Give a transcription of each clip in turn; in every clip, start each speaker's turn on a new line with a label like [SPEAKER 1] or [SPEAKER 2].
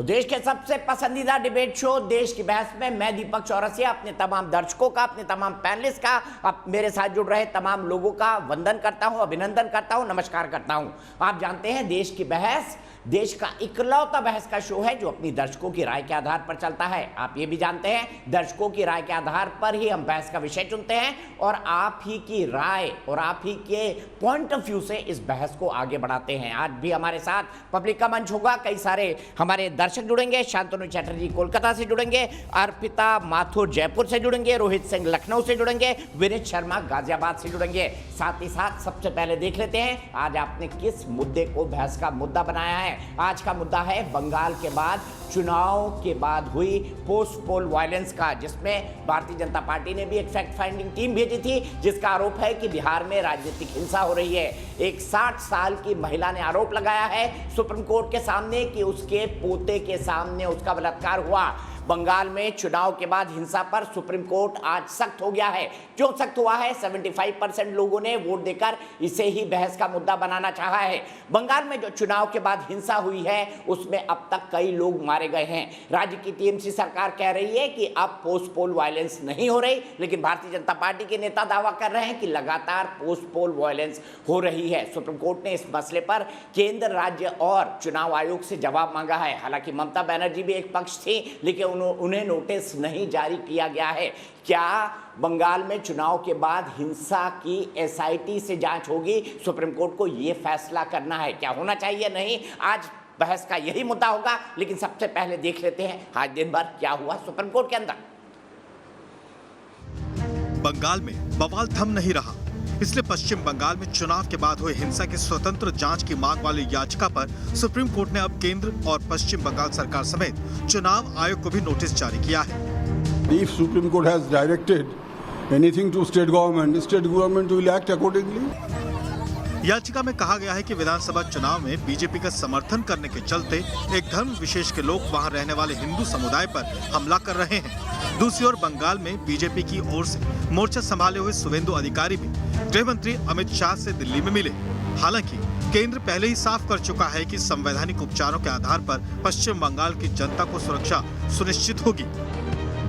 [SPEAKER 1] तो देश के सबसे पसंदीदा डिबेट शो देश की बहस में मैं दीपक चौरसिया अपने तमाम दर्शकों का, अपने तमाम पैनलिस्ट का, अब मेरे साथ जुड़ रहे तमाम लोगों का वंदन करता हूं, अभिनंदन करता हूं, नमस्कार करता हूं। आप जानते हैं देश की बहस देश का इकलौता बहस का शो है जो अपनी दर्शकों की राय के आधार पर चलता है। आप ये भी जानते हैं दर्शकों की राय के आधार पर ही हम बहस का विषय चुनते हैं और आप ही की राय और आप ही के पॉइंट ऑफ व्यू से इस बहस को आगे बढ़ाते हैं। आज भी हमारे साथ पब्लिक का मंच होगा, कई सारे हमारे दर्शक जुड़ेंगे। शांतनु चैटर्जी कोलकाता से जुड़ेंगे, अर्पिता माथुर जयपुर से जुड़ेंगे, रोहित सिंह लखनऊ से जुड़ेंगे, विनीत शर्मा गाजियाबाद से जुड़ेंगे। साथ ही साथ सबसे पहले देख लेते हैं आज आपने किस मुद्दे को बहस का मुद्दा बनाया है। आज का मुद्दा है बंगाल के बाद चुनाव के बाद हुई पोस्ट पोल वायलेंस का, जिसमें भारतीय जनता पार्टी ने भी एक फैक्ट फाइंडिंग टीम भेजी थी जिसका आरोप है कि बिहार में राजनीतिक हिंसा हो रही है। एक 60 साल की महिला ने आरोप लगाया है सुप्रीम कोर्ट के सामने कि उसके पोते के सामने उसका बलात्कार हुआ। बंगाल में चुनाव के बाद हिंसा पर सुप्रीम कोर्ट आज सख्त हो गया है। क्यों सख्त हुआ है? 75% लोगों ने वोट देकर इसे ही बहस का मुद्दा बनाना चाहा है। बंगाल में जो चुनाव के बाद हिंसा हुई है उसमें अब तक कई लोग मारे गए हैं। राज्य की टीएमसी सरकार कह रही है कि अब पोस्ट पोल वायलेंस नहीं हो रही, लेकिन भारतीय जनता पार्टी के नेता दावा कर रहे हैं कि लगातार पोस्ट पोल वायलेंस हो रही है। सुप्रीम कोर्ट ने इस मसले पर केंद्र, राज्य और चुनाव आयोग से जवाब मांगा है। हालांकि ममता बनर्जी भी एक पक्ष थी, लेकिन उन्हें नोटिस नहीं जारी किया गया है। क्या बंगाल में चुनाव के बाद हिंसा की एसआईटी से जांच होगी? सुप्रीम कोर्ट को यह फैसला करना है, क्या होना चाहिए नहीं। आज बहस का यही मुद्दा होगा, लेकिन सबसे पहले देख लेते हैं आज दिन भर क्या हुआ सुप्रीम कोर्ट के अंदर।
[SPEAKER 2] बंगाल में बवाल थम नहीं रहा, इसलिए पश्चिम बंगाल में चुनाव के बाद हुए हिंसा की स्वतंत्र जांच की मांग वाली याचिका पर सुप्रीम कोर्ट ने अब केंद्र और पश्चिम बंगाल सरकार समेत चुनाव आयोग को भी नोटिस जारी किया है।
[SPEAKER 3] If Supreme Court has directed anything to state government will act accordingly.
[SPEAKER 2] याचिका में कहा गया है कि विधानसभा चुनाव में बीजेपी का समर्थन करने के चलते एक धर्म विशेष के लोग वहां रहने वाले हिंदू समुदाय पर हमला कर रहे हैं। दूसरी ओर बंगाल में बीजेपी की ओर से मोर्चा संभाले हुए शुवेंदु अधिकारी भी गृह मंत्री अमित शाह से दिल्ली में मिले। हालांकि केंद्र पहले ही साफ कर चुका है कि संवैधानिक उपचारों के आधार पर पश्चिम बंगाल की जनता को सुरक्षा सुनिश्चित होगी।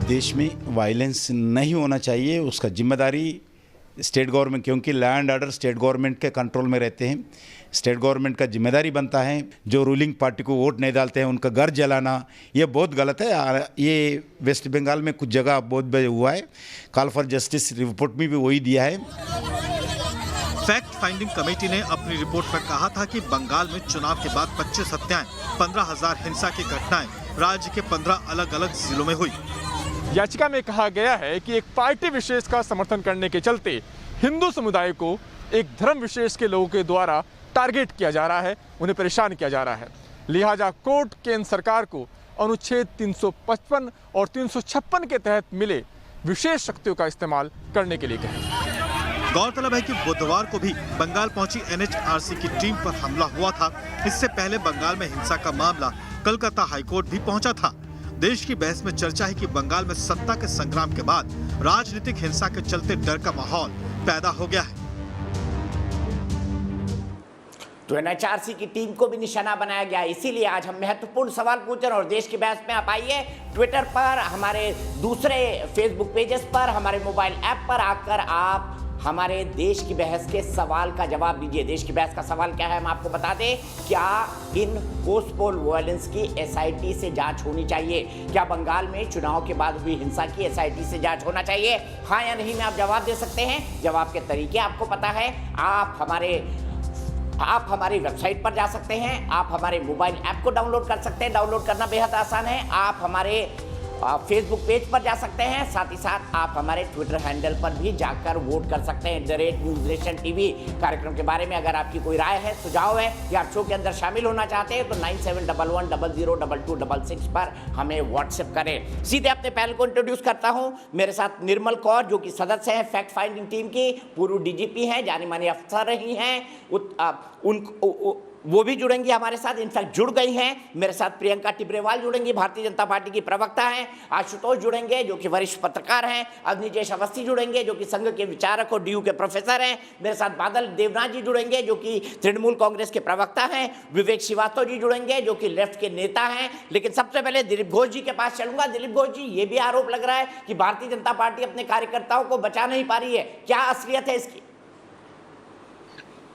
[SPEAKER 4] देश में वायलेंस नहीं होना चाहिए, उसका जिम्मेदारी स्टेट गवर्नमेंट, क्योंकि लैंड ऑर्डर स्टेट गवर्नमेंट के कंट्रोल में रहते हैं। स्टेट गवर्नमेंट का जिम्मेदारी बनता है जो रूलिंग पार्टी को वोट नहीं डालते हैं उनका घर जलाना, ये बहुत गलत है। ये वेस्ट बंगाल में कुछ जगह बहुत बड़े हुआ है। कॉल फॉर जस्टिस रिपोर्ट में भी वही दिया है।
[SPEAKER 2] फैक्ट फाइंडिंग कमेटी ने अपनी रिपोर्ट में कहा था कि बंगाल में चुनाव के बाद 25 हत्याएं, 15,000 हिंसा की घटनाएं राज्य के 15 अलग अलग जिलों में हुई।
[SPEAKER 5] याचिका में कहा गया है कि एक पार्टी विशेष का समर्थन करने के चलते हिंदू समुदाय को एक धर्म विशेष के लोगों के द्वारा टारगेट किया जा रहा है, उन्हें परेशान किया जा रहा है। लिहाजा कोर्ट केंद्र सरकार को अनुच्छेद 355 और 356 के तहत मिले विशेष शक्तियों का इस्तेमाल करने के लिए कहा।
[SPEAKER 2] गौरतलब है कि बुधवार को भी बंगाल पहुंची एनएचआरसी की टीम पर हमला हुआ था। इससे पहले बंगाल में हिंसा का मामला कलकत्ता हाईकोर्ट भी पहुंचा था। देश की बहस में चर्चा है कि बंगाल में सत्ता के संग्राम के बाद राजनीतिक हिंसा के चलते डर का माहौल पैदा हो गया है।
[SPEAKER 1] तो एनएचआरसी की टीम को भी निशाना बनाया गया। इसीलिए आज हम महत्वपूर्ण सवाल पूछ रहे हैं और देश की बहस में आप आइए, ट्विटर पर, हमारे दूसरे फेसबुक पेजेस पर, हमारे मोबाइल ऐप पर आकर आप हमारे देश की बहस के सवाल का जवाब दीजिए। देश की बहस का सवाल क्या है हम आपको बता दें। क्या इन पोस्ट पोल वायलेंस की एसआईटी से जांच होनी चाहिए? क्या बंगाल में चुनाव के बाद हुई हिंसा की एसआईटी से जांच होना चाहिए? हाँ या नहीं में आप जवाब दे सकते हैं। जवाब के तरीके आपको पता है। आप हमारी वेबसाइट पर जा सकते हैं, आप हमारे मोबाइल ऐप को डाउनलोड कर सकते हैं। डाउनलोड करना बेहद आसान है। आप हमारे फेसबुक पेज पर जा सकते हैं, साथ ही साथ आप हमारे ट्विटर हैंडल पर भी जाकर वोट कर सकते हैं @NewsNationTV। कार्यक्रम के बारे में अगर आपकी कोई राय है, सुझाव है या शो के अंदर शामिल होना चाहते हैं तो 9711002266 पर हमें व्हाट्सएप करें। सीधे अपने पैनल को इंट्रोड्यूस करता हूं। मेरे साथ निर्मल कौर जो कि सदस्य हैं फैक्ट फाइंडिंग टीम की, पूर्व डीजीपी हैं, जानी मानी अफसर रही हैं, वो भी जुड़ेंगी हमारे साथ, इनफैक्ट जुड़ गई हैं। मेरे साथ प्रियंका टिब्रेवाल जुड़ेंगी, भारतीय जनता पार्टी की प्रवक्ता हैं, आशुतोष जुड़ेंगे जो कि वरिष्ठ पत्रकार हैं, अवनीजेश अवस्थी जुड़ेंगे जो कि संघ के विचारक और डीयू के प्रोफेसर हैं, मेरे साथ बादल देवनाथ जी जुड़ेंगे जो कि तृणमूल कांग्रेस के प्रवक्ता हैं, विवेक श्रीवास्तव जी जुड़ेंगे जो कि लेफ्ट के नेता हैं। लेकिन सबसे पहले दिलीप घोष जी के पास चलूंगा। दिलीप घोष जी, ये भी आरोप लग रहा है कि भारतीय जनता पार्टी अपने कार्यकर्ताओं को बचा नहीं पा रही है, क्या असलियत है इसकी?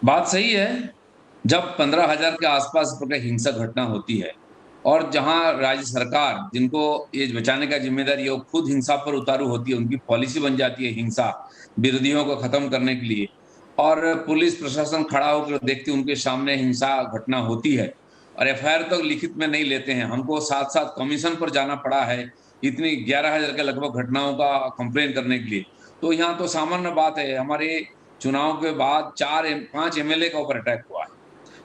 [SPEAKER 6] बात सही है। जब 15,000 के आसपास इस प्रकार हिंसक घटना होती है और जहां राज्य सरकार जिनको ये बचाने का जिम्मेदारी है वो खुद हिंसा पर उतारू होती है, उनकी पॉलिसी बन जाती है हिंसा विरोधियों को खत्म करने के लिए, और पुलिस प्रशासन खड़ा होकर देखते उनके सामने हिंसा घटना होती है और एफआईआर तो लिखित में नहीं लेते हैं। हमको साथ साथ कमीशन पर जाना पड़ा है इतनी 11,000 के लगभग घटनाओं का कंप्लेन करने के लिए। तो यहाँ तो सामान्य बात है। हमारे चुनाव के बाद 5 एमएलए का ऊपर अटैक हुआ है।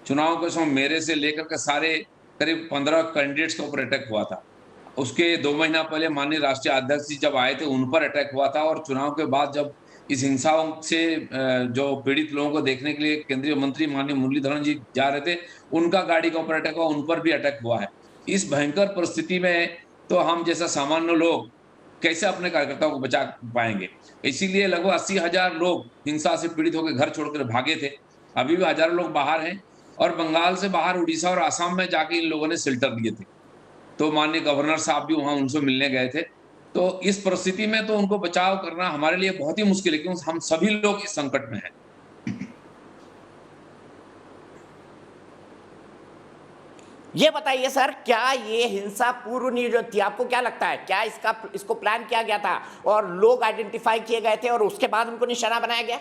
[SPEAKER 6] चुनाव के समय मेरे से लेकर के सारे करीब 15 कैंडिडेट्स के ऊपर अटैक हुआ था। उसके 2 महीना पहले माननीय राष्ट्रीय अध्यक्ष जी जब आए थे उन पर अटैक हुआ था, और चुनाव के बाद जब इस हिंसाओं से जो पीड़ित लोगों को देखने के लिए केंद्रीय मंत्री माननीय मुरलीधरन जी जा रहे थे, उनका गाड़ी के ऊपर अटैक हुआ, उन पर भी अटैक हुआ है। इस भयंकर परिस्थिति में तो हम जैसा सामान्य लोग कैसे अपने कार्यकर्ताओं को बचा पाएंगे? इसीलिए लगभग 80,000 लोग हिंसा से पीड़ित होकर घर छोड़कर भागे थे। अभी भी हजारों लोग बाहर हैं, और बंगाल से बाहर उड़ीसा और आसाम में जाके इन लोगों ने शेल्टर दिए थे। तो माननीय गवर्नर साहब भी वहां उनसे मिलने गए थे। तो इस परिस्थिति में तो उनको बचाव करना हमारे लिए बहुत ही मुश्किल है, क्योंकि हम सभी लोग इस संकट में हैं।
[SPEAKER 1] ये बताइए सर, क्या ये हिंसा पूर्व नियोजित थी? आपको क्या लगता है, क्या इसको प्लान किया गया था और लोग आइडेंटिफाई किए गए थे और उसके बाद उनको निशाना बनाया गया?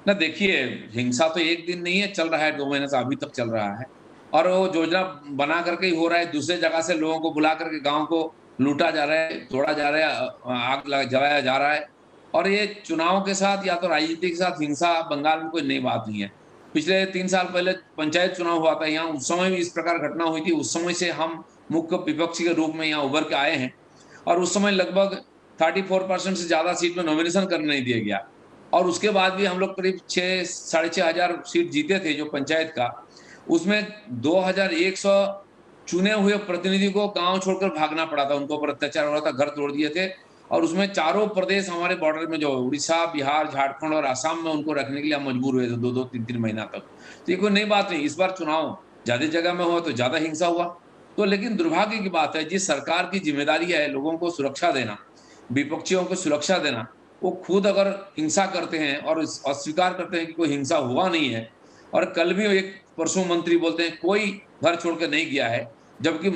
[SPEAKER 6] ना देखिए, हिंसा तो एक दिन नहीं है, चल रहा है 2 महीने से अभी तक चल रहा है, और वो योजना बना करके ही हो रहा है। दूसरे जगह से लोगों को बुला करके गांव को लूटा जा रहा है, तोड़ा जा रहा है, आग जलाया जा रहा है। और ये चुनाव के साथ या तो राजनीति के साथ हिंसा बंगाल में कोई नई बात नहीं है। पिछले 3 साल पहले पंचायत चुनाव हुआ था यहाँ, उस समय भी इस प्रकार घटना हुई थी। उस समय से हम मुख्य विपक्षी के रूप में यहाँ उभर के आए हैं, और उस समय लगभग 34% से ज्यादा सीट में नॉमिनेशन करने नहीं दिया गया, और उसके बाद भी हम लोग करीब 6,500 सीट जीते थे जो पंचायत का। उसमें 2,100 चुने हुए प्रतिनिधि को गांव छोड़कर भागना पड़ा था, उनको ऊपर अत्याचार हो रहा था, घर तोड़ दिए थे। और उसमें चारों प्रदेश हमारे बॉर्डर में जो उड़ीसा, बिहार, झारखंड और आसाम में उनको रखने के लिए हम मजबूर हुए थे 2-2, 3-3 महीना तक। तो ये कोई नई बात नहीं। इस बार चुनाव ज्यादा जगह में हुआ तो ज्यादा हिंसा हुआ। तो लेकिन दुर्भाग्य की बात है, जिस सरकार की जिम्मेदारी है लोगों को सुरक्षा देना, विपक्षियों को सुरक्षा देना, वो खुद अगर हिंसा करते हैं और अस्वीकार करते हैं कि कोई हिंसा हुआ नहीं है। और कल भी एक परसों मंत्री बोलते हैं कोई घर छोड़कर नहीं गया है, जबकि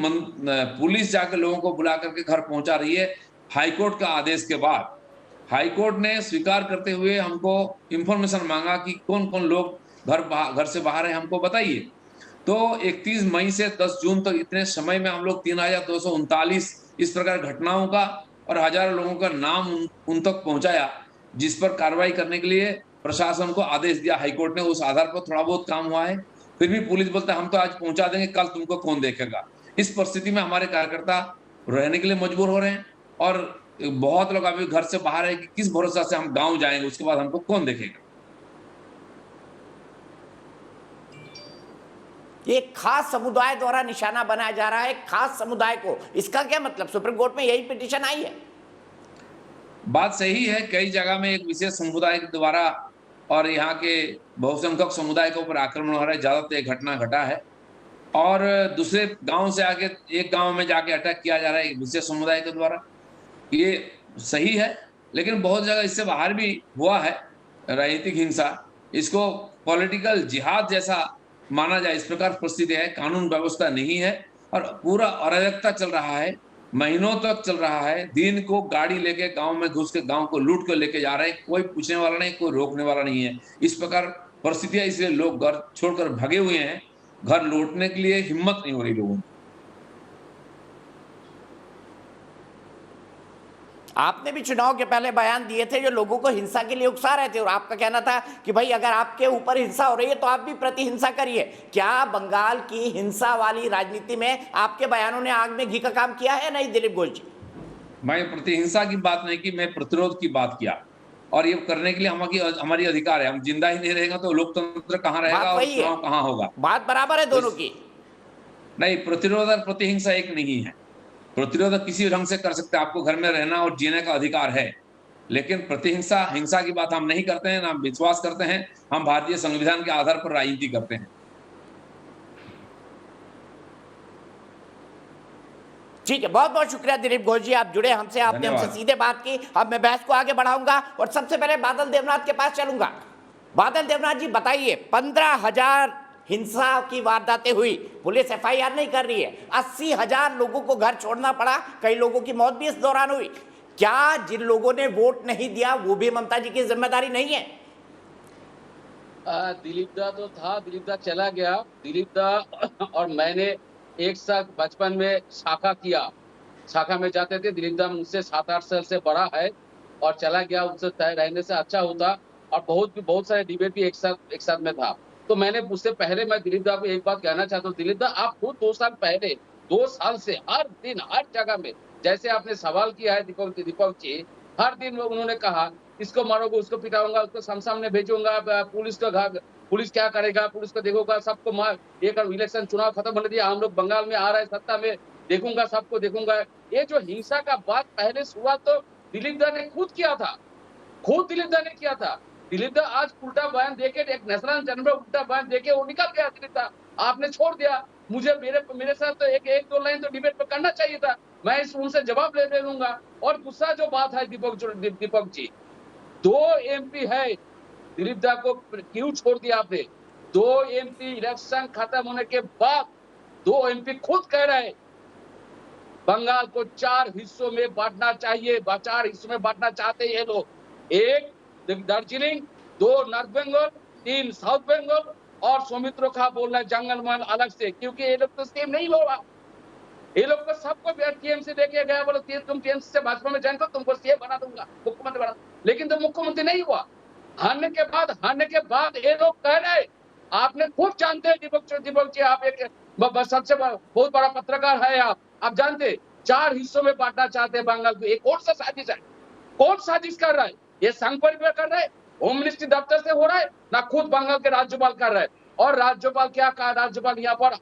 [SPEAKER 6] पुलिस जाकर लोगों को बुला करके घर पहुंचा रही है हाईकोर्ट का आदेश के बाद। हाईकोर्ट ने स्वीकार करते हुए हमको इंफॉर्मेशन मांगा कि कौन कौन लोग घर से बाहर है, हमको बताइए। तो 31 मई से 10 जून तक इतने समय में हम लोग 3,239 इस प्रकार घटनाओं का और हजारों लोगों का नाम उन तक पहुंचाया, जिस पर कार्रवाई करने के लिए प्रशासन को आदेश दिया हाईकोर्ट ने। उस आधार पर थोड़ा बहुत काम हुआ है, फिर भी पुलिस बोलता है हम तो आज पहुंचा देंगे, कल तुमको कौन देखेगा। इस परिस्थिति में हमारे कार्यकर्ता रहने के लिए मजबूर हो रहे हैं, और बहुत लोग अभी घर से बाहर है कि किस भरोसा से हम गांव जाएंगे, उसके बाद हमको कौन देखेगा।
[SPEAKER 1] एक खास समुदाय द्वारा निशाना बनाया जा रहा है, खास समुदाय को, इसका क्या मतलब? सुप्रीम कोर्ट में यही पिटीशन आई है।
[SPEAKER 6] बात सही है, कई जगह में एक विशेष समुदाय के द्वारा और यहाँ के बहुसंख्यक समुदाय के ऊपर आक्रमण हो रहा है। ज्यादातर एक घटना घटा है, और दूसरे गांव से आके एक गांव में जाके अटैक किया जा रहा है एक विशेष समुदाय के द्वारा। ये सही है, लेकिन बहुत जगह इससे बाहर भी हुआ है राजनीतिक हिंसा। इसको पॉलिटिकल जिहाद जैसा माना जाए, इस प्रकार परिस्थिति है। कानून व्यवस्था नहीं है और पूरा अराजकता चल रहा है, महीनों तक चल रहा है। दिन को गाड़ी लेके गांव में घुस के गांव को लूट कर लेके जा रहे हैं, कोई पूछने वाला नहीं, कोई रोकने वाला नहीं है। इस प्रकार परिस्थितियां, इसलिए लोग घर छोड़कर भगे हुए हैं। घर लौटने के लिए हिम्मत नहीं हो रही लोगों की।
[SPEAKER 1] आपने भी चुनाव के पहले बयान दिए थे जो लोगों को हिंसा के लिए उकसा रहे थे, और आपका कहना था कि भाई अगर आपके ऊपर हिंसा हो रही है तो आप भी प्रति हिंसा करिए। क्या बंगाल की हिंसा वाली राजनीति में आपके बयानों ने आग में घी का काम किया है? नहीं दिलीप घोष जी,
[SPEAKER 6] मैं प्रतिहिंसा की बात नहीं की, मैं प्रतिरोध की बात किया। और ये करने के लिए हमारी अधिकार है। हम जिंदा ही नहीं रहेगा तो लोकतंत्र कहाँ रहेगा
[SPEAKER 1] बात
[SPEAKER 6] और
[SPEAKER 1] वही है।
[SPEAKER 6] चुनाव कहाँ होगा?
[SPEAKER 1] बात बराबर है दोनों की।
[SPEAKER 6] नहीं, प्रतिरोध और प्रतिहिंसा एक नहीं है। प्रतिरोध किसी ढंग से कर सकते हैं, आपको घर में रहना और जीने का अधिकार है, लेकिन प्रतिहिंसा हिंसा की बात हम नहीं करते हैं, ना हम विश्वास करते हैं। हम भारतीय संविधान के आधार पर राजनीति करते हैं।
[SPEAKER 1] ठीक है, बहुत बहुत शुक्रिया दिलीप घोष जी, आप जुड़े हमसे, आपने हमसे
[SPEAKER 6] धन्यवाद।
[SPEAKER 1] सीधे बात की। अब मैं बहस को आगे बढ़ाऊंगा और सबसे पहले बादल देवनाथ के पास चलूंगा। बादल देवनाथ जी बताइए, 15,000 हिंसा की वारदातें हुई, पुलिस एफआईआर नहीं कर रही है, 80,000 लोगों को घर छोड़ना पड़ा, कई लोगों की मौत भी इस दौरान हुई। क्या जिन लोगों ने वोट नहीं दिया वो भी ममता जी की जिम्मेदारी नहीं है?
[SPEAKER 7] दिलीप दा तो था, दिलीप दा चला गया। दिलीप दा और मैंने एक साथ बचपन में शाखा में जाते थे। दिलीप दा मुझसे 7-8 साल से बड़ा है और चला गया, उससे रहने से अच्छा होता। और बहुत सारे डिबेट भी एक साथ में था। तो मैंने उससे पहले मैं दिलीप दा को एक बात कहना चाहता हूँ। दिलीप दा, आप खुद 2 साल पहले 2 साल से हर दिन हर जगह में, जैसे आपने सवाल किया है दीपक जी, हर दिन उन्होंने कहा इसको मारोगे, उसको पिटाऊंगा, उसको शमशान में भेजूंगा, पुलिस क्या करेगा, पुलिस को देखूंगा, सबको मार, एक इलेक्शन चुनाव खत्म होने दिया, हम लोग बंगाल में आ रहे हैं सत्ता में, देखूंगा, सबको देखूंगा। ये जो हिंसा का बात पहले शुरुआत तो दिलीप दा ने खुद किया था, दिलीप दा ने किया था। दिलीप दा आज उल्टा बयान देके, एक नेशनल जनरल उल्टा बयान देके वो निकल गया। दिलीप दा आपने छोड़ दिया। मुझे मेरे साथ तो एक दो लाइन तो डिबेट पे करना चाहिए था, मैं उनसे जवाब ले लूंगा। और दूसरा जो बात है दीपक जी, 2 MP है, दिलीप दा को क्यों छोड़ दिया आपने? 2 MP इलेक्शन खत्म होने के बाद 2 MP खुद कह रहे बंगाल को 4 हिस्सों में बांटना चाहिए, 4 हिस्सों में बांटना चाहते हैं ये लोग। 1 दार्जिलिंग, 2 नॉर्थ बंगाल, 3 साउथ बंगाल, और सौमित्रो खा बोल रहा है जंगल महल अलग से, क्योंकि ये लोग तो सेम नहीं होगा। ये लोग को सबको टीएमसी देके गया, बोले तुम टीएमसी से भाजपा में ज्वाइन करो, तुमको सीएम बना दूंगा, मुख्यमंत्री बना, लेकिन तो मुख्यमंत्री नहीं हुआ। हारने के बाद ये लोग कह रहे, आपने खूब जानते हैं दीपक जी, आप एक सबसे बहुत बड़ा पत्रकार है, आप जानते 4 हिस्सों में बांटना चाहते हैं बंगाल को। ये कौन सा साजिश है? कौन साजिश कर रहा है? ये संघ परिवार कर रहा है, होम मिनिस्ट्री दफ्तर से हो रहा है, ना खुद बंगाल के राज्यपाल कर रहे हैं। और राज्यपाल क्या कहा? राज्यपाल यहाँ पर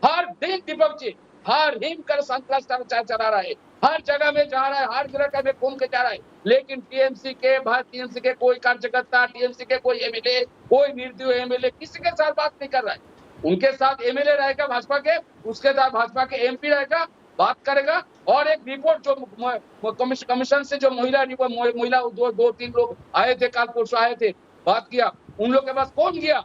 [SPEAKER 7] हर दिन दीपक जी हर हिम कर संतरास चला रहा है, हर जगह में जा रहा है, हर जगह में घूम के जा रहा है, लेकिन टीएमसी के कोई कार्यकर्ता, टीएमसी के कोई एमएलए, कोई निर्दलीय एमएलए किसी के साथ बात नहीं कर रहा है। उनके साथ एमएलए रहेगा भाजपा के, उसके साथ भाजपा के एमपी रहेगा, बात करेगा। और एक रिपोर्ट जो कमीशन से जो महिला 2-3 लोग आए थे, कल परसों आए थे, बात किया, उन लोग के पास कौन गया?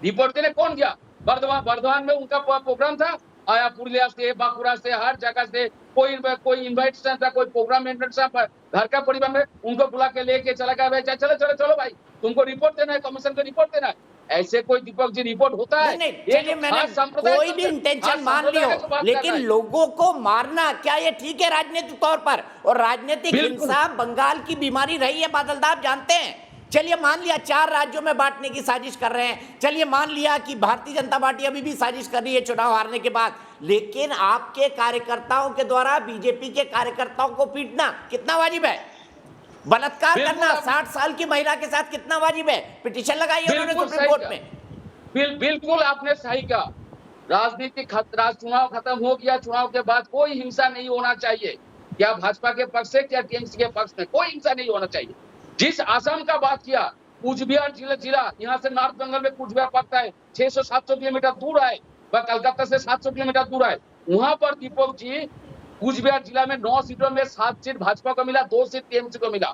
[SPEAKER 7] रिपोर्ट देने कौन गया? बर्धमान में उनका प्रोग्राम था, आया पुरुलिया से, बांकुड़ा से, हर जगह से कोई इनवाइट था, कोई प्रोग्राम घर का परिवार में उनको बुला के लेके चला गया, भाई चलो भाई, तुमको रिपोर्ट देना है, कमीशन को रिपोर्ट देना है। ऐसे कोई दीपक जी रिपोर्ट होता है?
[SPEAKER 1] नहीं, चलिए मैंने कोई भी इंटेंशन मान ली हो, लेकिन लोगों को मारना क्या ये ठीक है राजनीतिक तौर पर? और राजनीतिक हिंसा बंगाल की बीमारी रही है, बादल दा आप जानते हैं। चलिए मान लिया 4 राज्यों में बांटने की साजिश कर रहे हैं, चलिए मान लिया कि भारतीय जनता पार्टी अभी भी साजिश कर रही है चुनाव हारने के बाद, लेकिन आपके कार्यकर्ताओं के द्वारा बीजेपी के कार्यकर्ताओं को पीटना कितना वाजिब है? बलात्कार करना 60 साल की महिला के साथ कितना वाजिब है? पिटीशन लगाई है उन्होंने सुप्रीम कोर्ट में।
[SPEAKER 7] बिल्कुल आपने सही कहा। चुनाव खत्म हो गया, चुनाव के बाद कोई हिंसा नहीं होना चाहिए, क्या भाजपा के पक्ष से क्या टीएमसी के पक्ष में, कोई हिंसा नहीं होना चाहिए। जिस आसाम का बात किया, कूचबिहार जिला, यहाँ से नॉर्थ बंगाल में कूचबिहार पड़ता है, 600-700 किलोमीटर दूर है, वह कलकत्ता से 700 किलोमीटर दूर है। वहां पर दीपक जी कूचबिहार जिला में 9 सीटों में 7 सीट भाजपा को मिला, 2 सीट टीएमसी को मिला।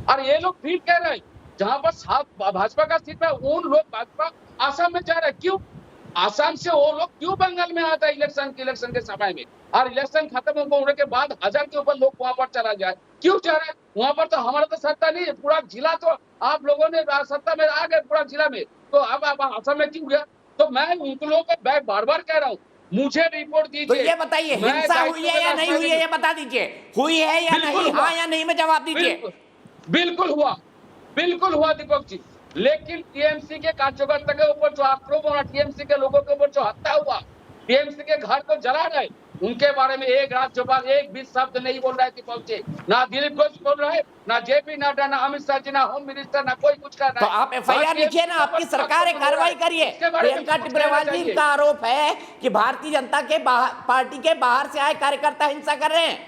[SPEAKER 7] और ये लोग फिर कह रहे हैं जहां पर 7 भाजपा का सीट है, उन लोग भाजपा आसाम में जा रहे हैं। क्यों आसाम से वो लोग क्यों बंगाल में आता है इलेक्शन के समय में? और इलेक्शन खत्म होने के बाद 1000 के ऊपर लोग वहां पर चला जाए, क्यों जा रहे हैं? वहां पर तो हमारा तो सत्ता नहीं है, पूरा जिला तो आप लोगों ने सत्ता में आ गए पूरा जिला में, तो अब आप आसाम में क्यों गया? तो मैं उन लोगों को बार बार कह रहा हूँ, मुझे रिपोर्ट दीजिए।
[SPEAKER 1] तो ये बताइए हिंसा हुई है या नहीं हुई है, ये बता दीजिए, हुई है या नहीं, हाँ या नहीं में जवाब दीजिए।
[SPEAKER 7] बिल्कुल हुआ दीपक जी, लेकिन टीएमसी के कार्यकर्ता के ऊपर जो आक्रोश हुआ, टीएमसी के लोगों के ऊपर जो हत्या हुआ, टीएमसी के घर को जला रहे, उनके बारे में एक राज्यपाल एक भी शब्द नहीं बोल रहे थे पहुंचे, ना दिलीप घोष बोल रहे, ना जेपी नड्डा, ना अमित शाह जी, ना होम मिनिस्टर, ना कोई कुछ कर रहा
[SPEAKER 1] तो
[SPEAKER 7] है।
[SPEAKER 1] आप एफआईआर लिखिए ना, आपकी सरकार है, कार्रवाई करिए। प्रियंका टिब्रेवाल जी का आरोप है कि भारतीय जनता के पार्टी के बाहर से आए कार्यकर्ता हिंसा कर रहे हैं,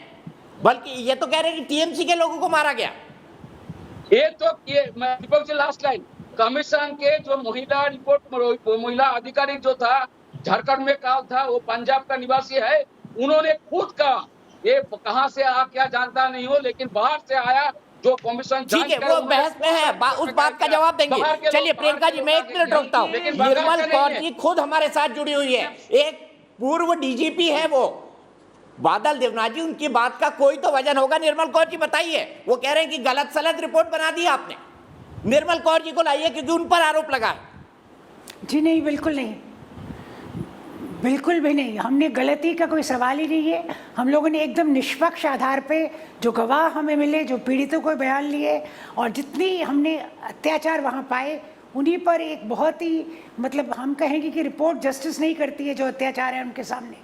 [SPEAKER 1] बल्कि ये तो कह रहे हैं कि टीएमसी के लोगों को मारा गया।
[SPEAKER 7] ये तो Deepak ji last line, commission के जो महिला रिपोर्ट महिला अधिकारी जो था झारखंड में का था, वो पंजाब का निवासी है, उन्होंने खुद कहा ये कहां से आ क्या जानता नहीं हो, लेकिन बाहर से आया जो कमीशन।
[SPEAKER 1] ठीक है, वो बहस में है, उस बात का जवाब देंगे। चलिए प्रियंका जी, मैं 1 मिनट रोकता हूँ। निर्मल कौर जी खुद हमारे साथ जुड़ी हुई है, एक पूर्व डीजीपी है वो बादल देवनाथ जी, उनकी बात का कोई तो वजन होगा। निर्मल कौर जी बताइए, वो कह रहे हैं कि गलत सलत रिपोर्ट बना दी आपने, निर्मल कौर जी को लाइए क्योंकि उन पर आरोप लगा है।
[SPEAKER 8] जी नहीं, बिल्कुल नहीं, बिल्कुल भी नहीं। हमने गलती का कोई सवाल ही नहीं है। हम लोगों ने एकदम निष्पक्ष आधार पे जो गवाह हमें मिले, जो पीड़ितों को बयान लिए और जितनी हमने अत्याचार वहाँ पाए, उन्हीं पर एक बहुत ही मतलब हम कहेंगे कि रिपोर्ट जस्टिस नहीं करती है जो अत्याचार है उनके सामने,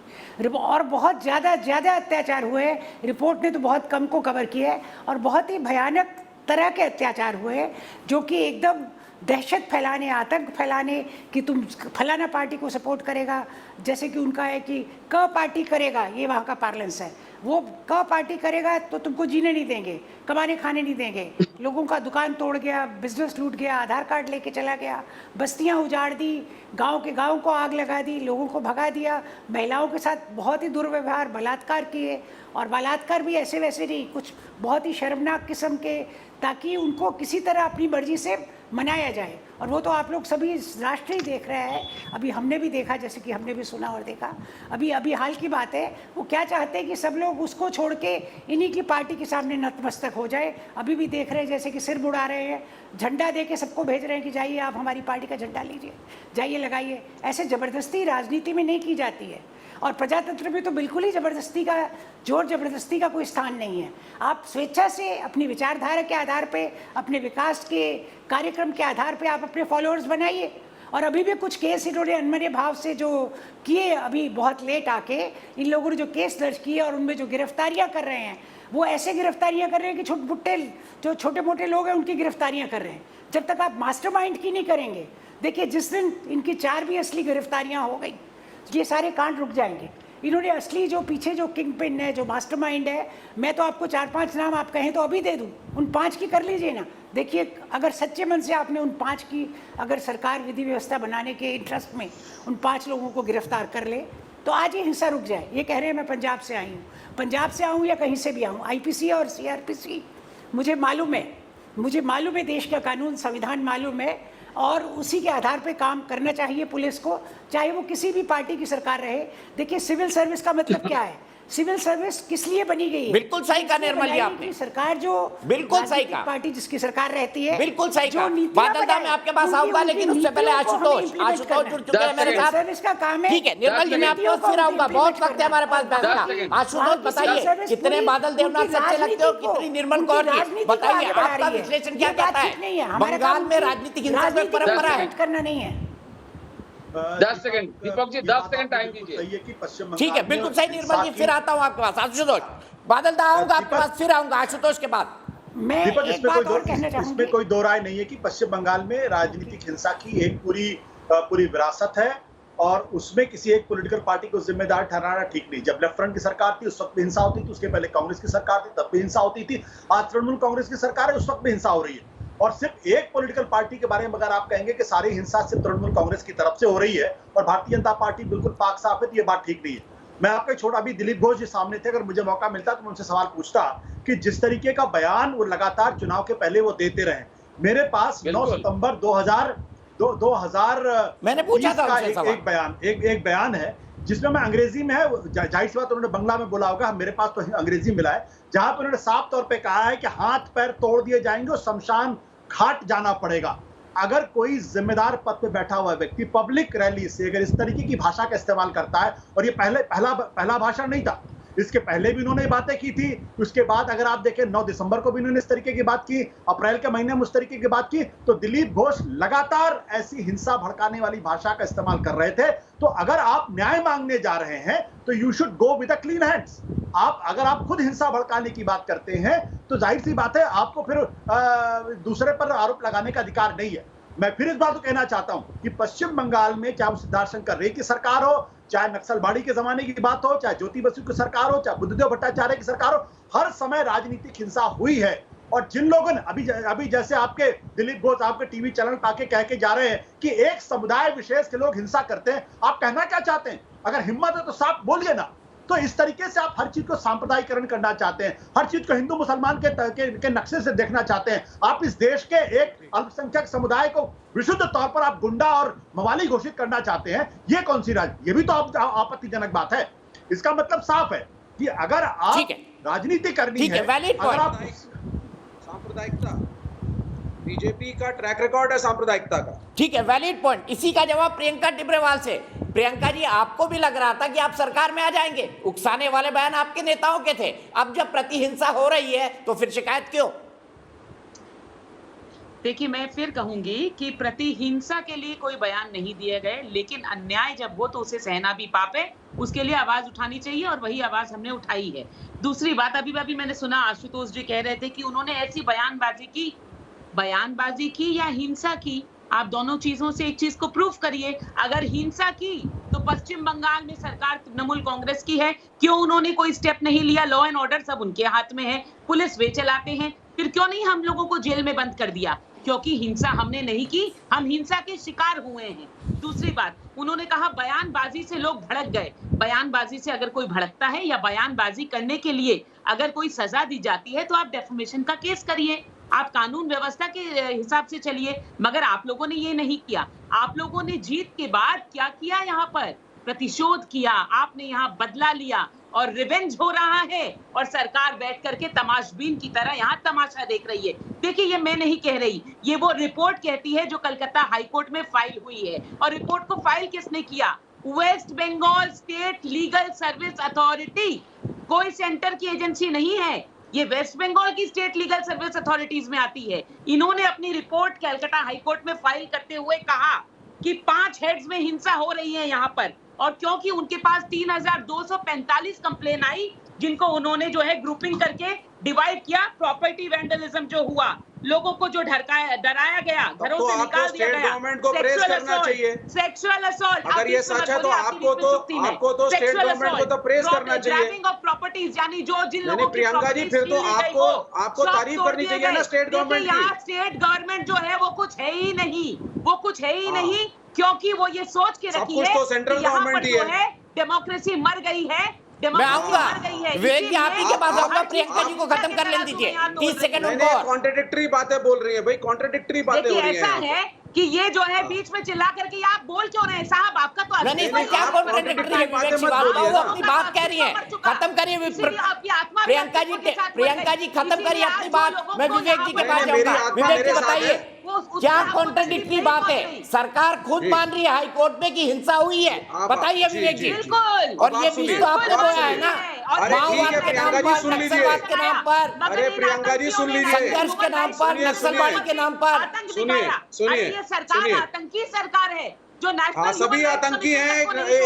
[SPEAKER 8] और बहुत ज़्यादा अत्याचार हुए हैं। रिपोर्ट ने तो बहुत कम को कवर किया है और बहुत ही भयानक तरह के अत्याचार हुए हैं जो कि एकदम दहशत फैलाने, आतंक फैलाने कि तुम फलाना पार्टी को सपोर्ट करेगा, जैसे कि उनका है कि क पार्टी करेगा, ये वहाँ का पार्लेंस है, वो क पार्टी करेगा तो तुमको जीने नहीं देंगे, कमाने खाने नहीं देंगे। लोगों का दुकान तोड़ गया, बिजनेस लूट गया, आधार कार्ड लेके चला गया, बस्तियाँ उजाड़ दी, गांव के गांव को आग लगा दी, लोगों को भगा दिया, महिलाओं के साथ बहुत ही दुर्व्यवहार, बलात्कार किए, और बलात्कार भी ऐसे वैसे नहीं, कुछ बहुत ही शर्मनाक किस्म के, ताकि उनको किसी तरह अपनी मर्जी से मनाया जाए। और वो तो आप लोग सभी राष्ट्र ही देख रहे हैं, अभी हमने भी देखा, जैसे कि हमने भी सुना और देखा, अभी हाल की बात है, वो क्या चाहते हैं कि सब लोग उसको छोड़ के इन्हीं की पार्टी के सामने नतमस्तक हो जाए। अभी भी देख रहे हैं जैसे कि सिर बुड़ा रहे हैं, झंडा दे के सबको भेज रहे हैं कि जाइए आप हमारी पार्टी का झंडा लीजिए, जाइए लगाइए। ऐसे ज़बरदस्ती राजनीति में नहीं की जाती है, और प्रजातंत्र में तो बिल्कुल ही ज़बरदस्ती का, जोर ज़बरदस्ती का कोई स्थान नहीं है। आप स्वेच्छा से अपनी विचारधारा के आधार पे, अपने विकास के कार्यक्रम के आधार पे आप अपने फॉलोअर्स बनाइए। और अभी भी कुछ केस इन्होंने अनमने भाव से जो किए, अभी बहुत लेट आके इन लोगों ने जो केस दर्ज किए और उनमें जो गिरफ्तारियां कर रहे हैं, वो ऐसे गिरफ्तारियां कर रहे हैं कि जो छोटे मोटे लोग हैं उनकी गिरफ्तारियां कर रहे हैं। जब तक आप मास्टरमाइंड की नहीं करेंगे, देखिए जिस दिन इनकी 4 भी असली गिरफ्तारियां हो गई, ये सारे कांड रुक जाएंगे। इन्होंने असली जो पीछे जो किंग पिन है, जो मास्टरमाइंड है, मैं तो आपको 4-5 नाम आप कहें तो अभी दे दूं, उन 5 की कर लीजिए ना। देखिए अगर सच्चे मन से आपने उन 5 की, अगर सरकार विधि व्यवस्था बनाने के इंटरेस्ट में उन 5 लोगों को गिरफ्तार कर ले तो आज ये हिंसा रुक जाए। ये कह रहे हैं मैं पंजाब से आई हूँ, पंजाब से आऊँ या कहीं से भी आऊँ, आईपीसी और सीआरपीसी मुझे मालूम है, देश का कानून संविधान मालूम है, और उसी के आधार पे काम करना चाहिए पुलिस को, चाहे वो किसी भी पार्टी की सरकार रहे। देखिए सिविल सर्विस का मतलब क्या है, सिविल सर्विस किस लिए बनी गई है?
[SPEAKER 1] बिल्कुल सही कहा निर्मल जी आपने,
[SPEAKER 8] सरकार जो
[SPEAKER 1] बिल्कुल सही कहा,
[SPEAKER 8] पार्टी जिसकी सरकार रहती है,
[SPEAKER 1] बिल्कुल सही कहा। बादल दा मैं आपके पास आऊंगा, लेकिन उससे पहले आशुतोष जुड़ चुके हैं मेरे साथ।
[SPEAKER 8] सर्विस का काम है।
[SPEAKER 1] ठीक है निर्मल जी, मैं आपके पास फिर आऊंगा, बहुत वक्त है हमारे पास बहस का। आशुतोष बताइए, कितने बादल देवनाथ सच्चे लगते हो, कितनी निर्मल कौर जी बताइए, आपका विश्लेषण क्या कहता है? बंगाल में राजनीतिक हिंसा की परंपरा है,
[SPEAKER 8] करना नहीं है।
[SPEAKER 7] 10 second Deepak ji, 10 second time दीजिए।
[SPEAKER 1] ठीक है, बिल्कुल सही निर्मल जी, फिर आता हूँ आपके पास। आशुतोष, बादल दा आऊंगा आपके पास, फिर आऊंगा आशुतोष के बाद।
[SPEAKER 8] मैं एक बात और कहना चाहूंगी,
[SPEAKER 9] इसमें कोई दो राय नहीं है कि पश्चिम बंगाल में राजनीतिक हिंसा की एक पूरी विरासत है, और उसमें किसी एक पॉलिटिकल पार्टी को जिम्मेदार ठहराना ठीक नहीं। जब लेफ्ट फ्रंट की सरकार थी उस वक्त भी हिंसा होती थी, उसके पहले कांग्रेस की सरकार थी तब भी हिंसा होती थी, आज तृणमूल कांग्रेस की सरकार है उस वक्त भी हिंसा हो रही है। और सिर्फ एक पॉलिटिकल पार्टी के बारे में अगर आप कहेंगे कि सारी हिंसा सिर्फ तृणमूल कांग्रेस की तरफ से हो रही है और भारतीय जनता पार्टी बिल्कुल पाक साफ है, तो ये बात ठीक नहीं है। मैं आपका छोटा, अभी दिलीप घोष जी सामने थे, अगर मुझे मौका मिलता तो मैं उनसे सवाल पूछता कि जिस तरीके का बयान वो लगातार चुनाव के पहले वो देते रहे, मेरे पास 9 सितंबर 2000
[SPEAKER 1] मैंने पूछा था
[SPEAKER 9] एक बयान है जिसमें मैं अंग्रेजी में है, जाहिर सी बात उन्होंने बंगला में बोला होगा, मेरे पास तो अंग्रेजी मिला है, जहां पर उन्होंने साफ तौर पे कहा है कि हाथ पैर तोड़ दिए जाएंगे और शमशान घाट जाना पड़ेगा अगर कोई जिम्मेदार पद पे बैठा हुआ व्यक्ति पब्लिक रैली से अगर इस तरीके की भाषा का इस्तेमाल करता है। और ये पहला भाषण नहीं था, इसके पहले भी उन्होंने बातें की थी। उसके बाद अगर आप देखें 9 दिसंबर को भी उन्होंने इस तरीके की बात की, अप्रैल के महीने में उस तरीके की बात की। तो दिलीप घोष लगातार ऐसी हिंसा भड़काने वाली भाषा का इस्तेमाल कर रहे थे। तो अगर आप न्याय मांगने जा रहे हैं तो you should go with a clean hands. अगर आप खुद हिंसा भड़काने की बात करते हैं तो जाहिर सी बात है आपको फिर दूसरे पर आरोप लगाने का अधिकार नहीं है। मैं फिर इस बात को कहना चाहता हूं कि पश्चिम बंगाल में चाहे सिद्धार्थ शंकर रे की सरकार हो, चाहे नक्सलबाड़ी के जमाने की बात हो, चाहे ज्योति बसु की सरकार हो, चाहे बुद्धदेव भट्टाचार्य की सरकार हो, हर समय राजनीतिक हिंसा हुई है। और जिन लोगों ने अभी जैसे आपके दिलीप घोष आपके टीवी चैनल पे आके कह के जा रहे हैं कि एक समुदाय विशेष के लोग हिंसा करते हैं, आप कहना क्या चाहते हैं? अगर हिम्मत है तो साफ बोलिए ना। तो इस तरीके से आप हर चीज को सांप्रदायिकरण करना चाहते हैं, हर चीज को हिंदू मुसलमान के नक्शे से देखना चाहते हैं। आप इस देश के एक अल्पसंख्यक समुदाय को विशुद्ध तौर पर आप गुंडा और मवाली घोषित करना चाहते हैं। ये कौन सी ये भी तो आपत्तिजनक बात है। इसका मतलब साफ है कि अगर आप राजनीति करनी है, अगर आप
[SPEAKER 10] सांप्रदायिकता, बीजेपी का ट्रैक रिकॉर्ड है सांप्रदायिकता का।
[SPEAKER 1] ठीक है, वैलिड पॉइंट। इसी का जवाब प्रियंका टिब्रेवाल से। प्रियंका जी, आपको भी लग रहा था कि आप सरकार में आ जाएंगे, उकसाने वाले बयान आपके नेताओं के थे। अब जब प्रतिहिंसा हो रही है तो फिर शिकायत क्यों?
[SPEAKER 11] देखिए, मैं फिर कहूंगी कि प्रतिहिंसा के लिए कोई बयान नहीं दिए गए, लेकिन अन्याय जब हो तो उसे सहना भी पाप है, उसके लिए आवाज उठानी चाहिए और वही आवाज हमने उठाई है। दूसरी बात, अभी मैंने सुना आशुतोष जी कह रहे थे कि उन्होंने ऐसी बयानबाजी की या हिंसा की। आप दोनों चीजों से एक चीज को प्रूफ करिए। अगर हिंसा की तो पश्चिम बंगाल में सरकार तृणमूल कांग्रेस की है, क्यों उन्होंने कोई स्टेप नहीं लिया? लॉ एंड ऑर्डर सब उनके हाथ में है, पुलिस वे चलाते हैं, फिर क्यों नहीं हम लोगों को जेल में बंद कर दिया? क्योंकि हिंसा हमने नहीं की, हम हिंसा के शिकार हुए हैं। दूसरी बात, उन्होंने कहा बयानबाजी से लोग भड़क गए। बयानबाजी से अगर कोई भड़कता है या बयानबाजी करने के लिए अगर कोई सजा दी जाती है तो आप डेफमेशन का केस करिए, आप कानून व्यवस्था के हिसाब से चलिए। मगर आप लोगों ने ये नहीं किया। आप लोगों ने जीत के बाद क्या किया? यहाँ पर प्रतिशोध किया, आपने यहाँ बदला लिया और रिवेंज हो रहा है और सरकार बैठ करके तमाशबीन की तरह यहाँ तमाशा देख रही है। देखिए, ये मैं नहीं कह रही, ये वो रिपोर्ट कहती है जो कलकत्ता हाईकोर्ट में फाइल हुई है। और रिपोर्ट को फाइल किसने किया? West Bengal state legal service authority, कोई सेंटर की एजेंसी नहीं है, ये वेस्ट बंगाल की स्टेट लीगल सर्विस अथॉरिटीज में आती है। इन्होंने अपनी रिपोर्ट कलकत्ता हाईकोर्ट में फाइल करते हुए कहा कि 5 हेड्स में हिंसा हो रही है यहाँ पर, और क्योंकि उनके पास 3245 कंप्लेन आई, जिनको उन्होंने जो है ग्रुपिंग करके डिवाइड किया। प्रॉपर्टी वैंडलिज्म जो हुआ, लोगों को जो डराया गया, घरों से निकाल दिया गया,
[SPEAKER 10] गवर्नमेंट को प्रेस करना चाहिए।
[SPEAKER 11] सेक्सुअल असॉल्ट,
[SPEAKER 10] अगर ये सच है तो आपको तो स्टेट गवर्नमेंट को तो प्रेस करना चाहिए।
[SPEAKER 11] ग्रैबिंग ऑफ प्रॉपर्टीज, यानी जिन लोगों की
[SPEAKER 10] प्रियंका जी, फिर तो आपको तारीफ करनी चाहिए ना स्टेट गवर्नमेंट की।
[SPEAKER 11] यहाँ स्टेट गवर्नमेंट जो है वो कुछ है ही नहीं, क्योंकि वो ये सोच के रखी है
[SPEAKER 10] सेंट्रल गवर्नमेंट ही है,
[SPEAKER 11] डेमोक्रेसी मर गई है।
[SPEAKER 1] मैं आऊंगा विवेक जी, आप ही के पास आऊंगा। प्रियंका जी को खत्म कर लेने दीजिए, 30 सेकंड और।
[SPEAKER 10] कॉन्ट्रडिक्टरी बातें बोल रही है भाई, कॉन्ट्रडिक्टरी बातें हो रही है।
[SPEAKER 11] ऐसा है कि ये जो है बीच में चिल्ला करके आप बोल क्यों रहे हैं? साहब, आपका तो
[SPEAKER 1] क्या कॉन्ट्रडिक्टरी है? विवेक जी वो अपनी बात कह रही है, खत्म करिए। प्रियंका जी खत्म करिए अपनी बात, मैं विवेक जी के पास जाऊंगा। विवेक जी बताइए, क्या कॉन्ट्रडिक्टरी बात है? सरकार खुद मान रही है हाई कोर्ट में कि हिंसा हुई है, बताइए विवेक जी। और ये बीज तो आपने बोया है ना, माओवाद के नाम पर, नक्सलवाद के नाम पर,
[SPEAKER 10] अरे प्रियंका जी सुन लीजिए,
[SPEAKER 1] संघर्ष के नाम पर, नक्सलवादी के नाम पर।
[SPEAKER 10] सुनिए,
[SPEAKER 11] सरकार आतंकी सरकार है जो नेशनल,
[SPEAKER 10] सभी आतंकी हैं।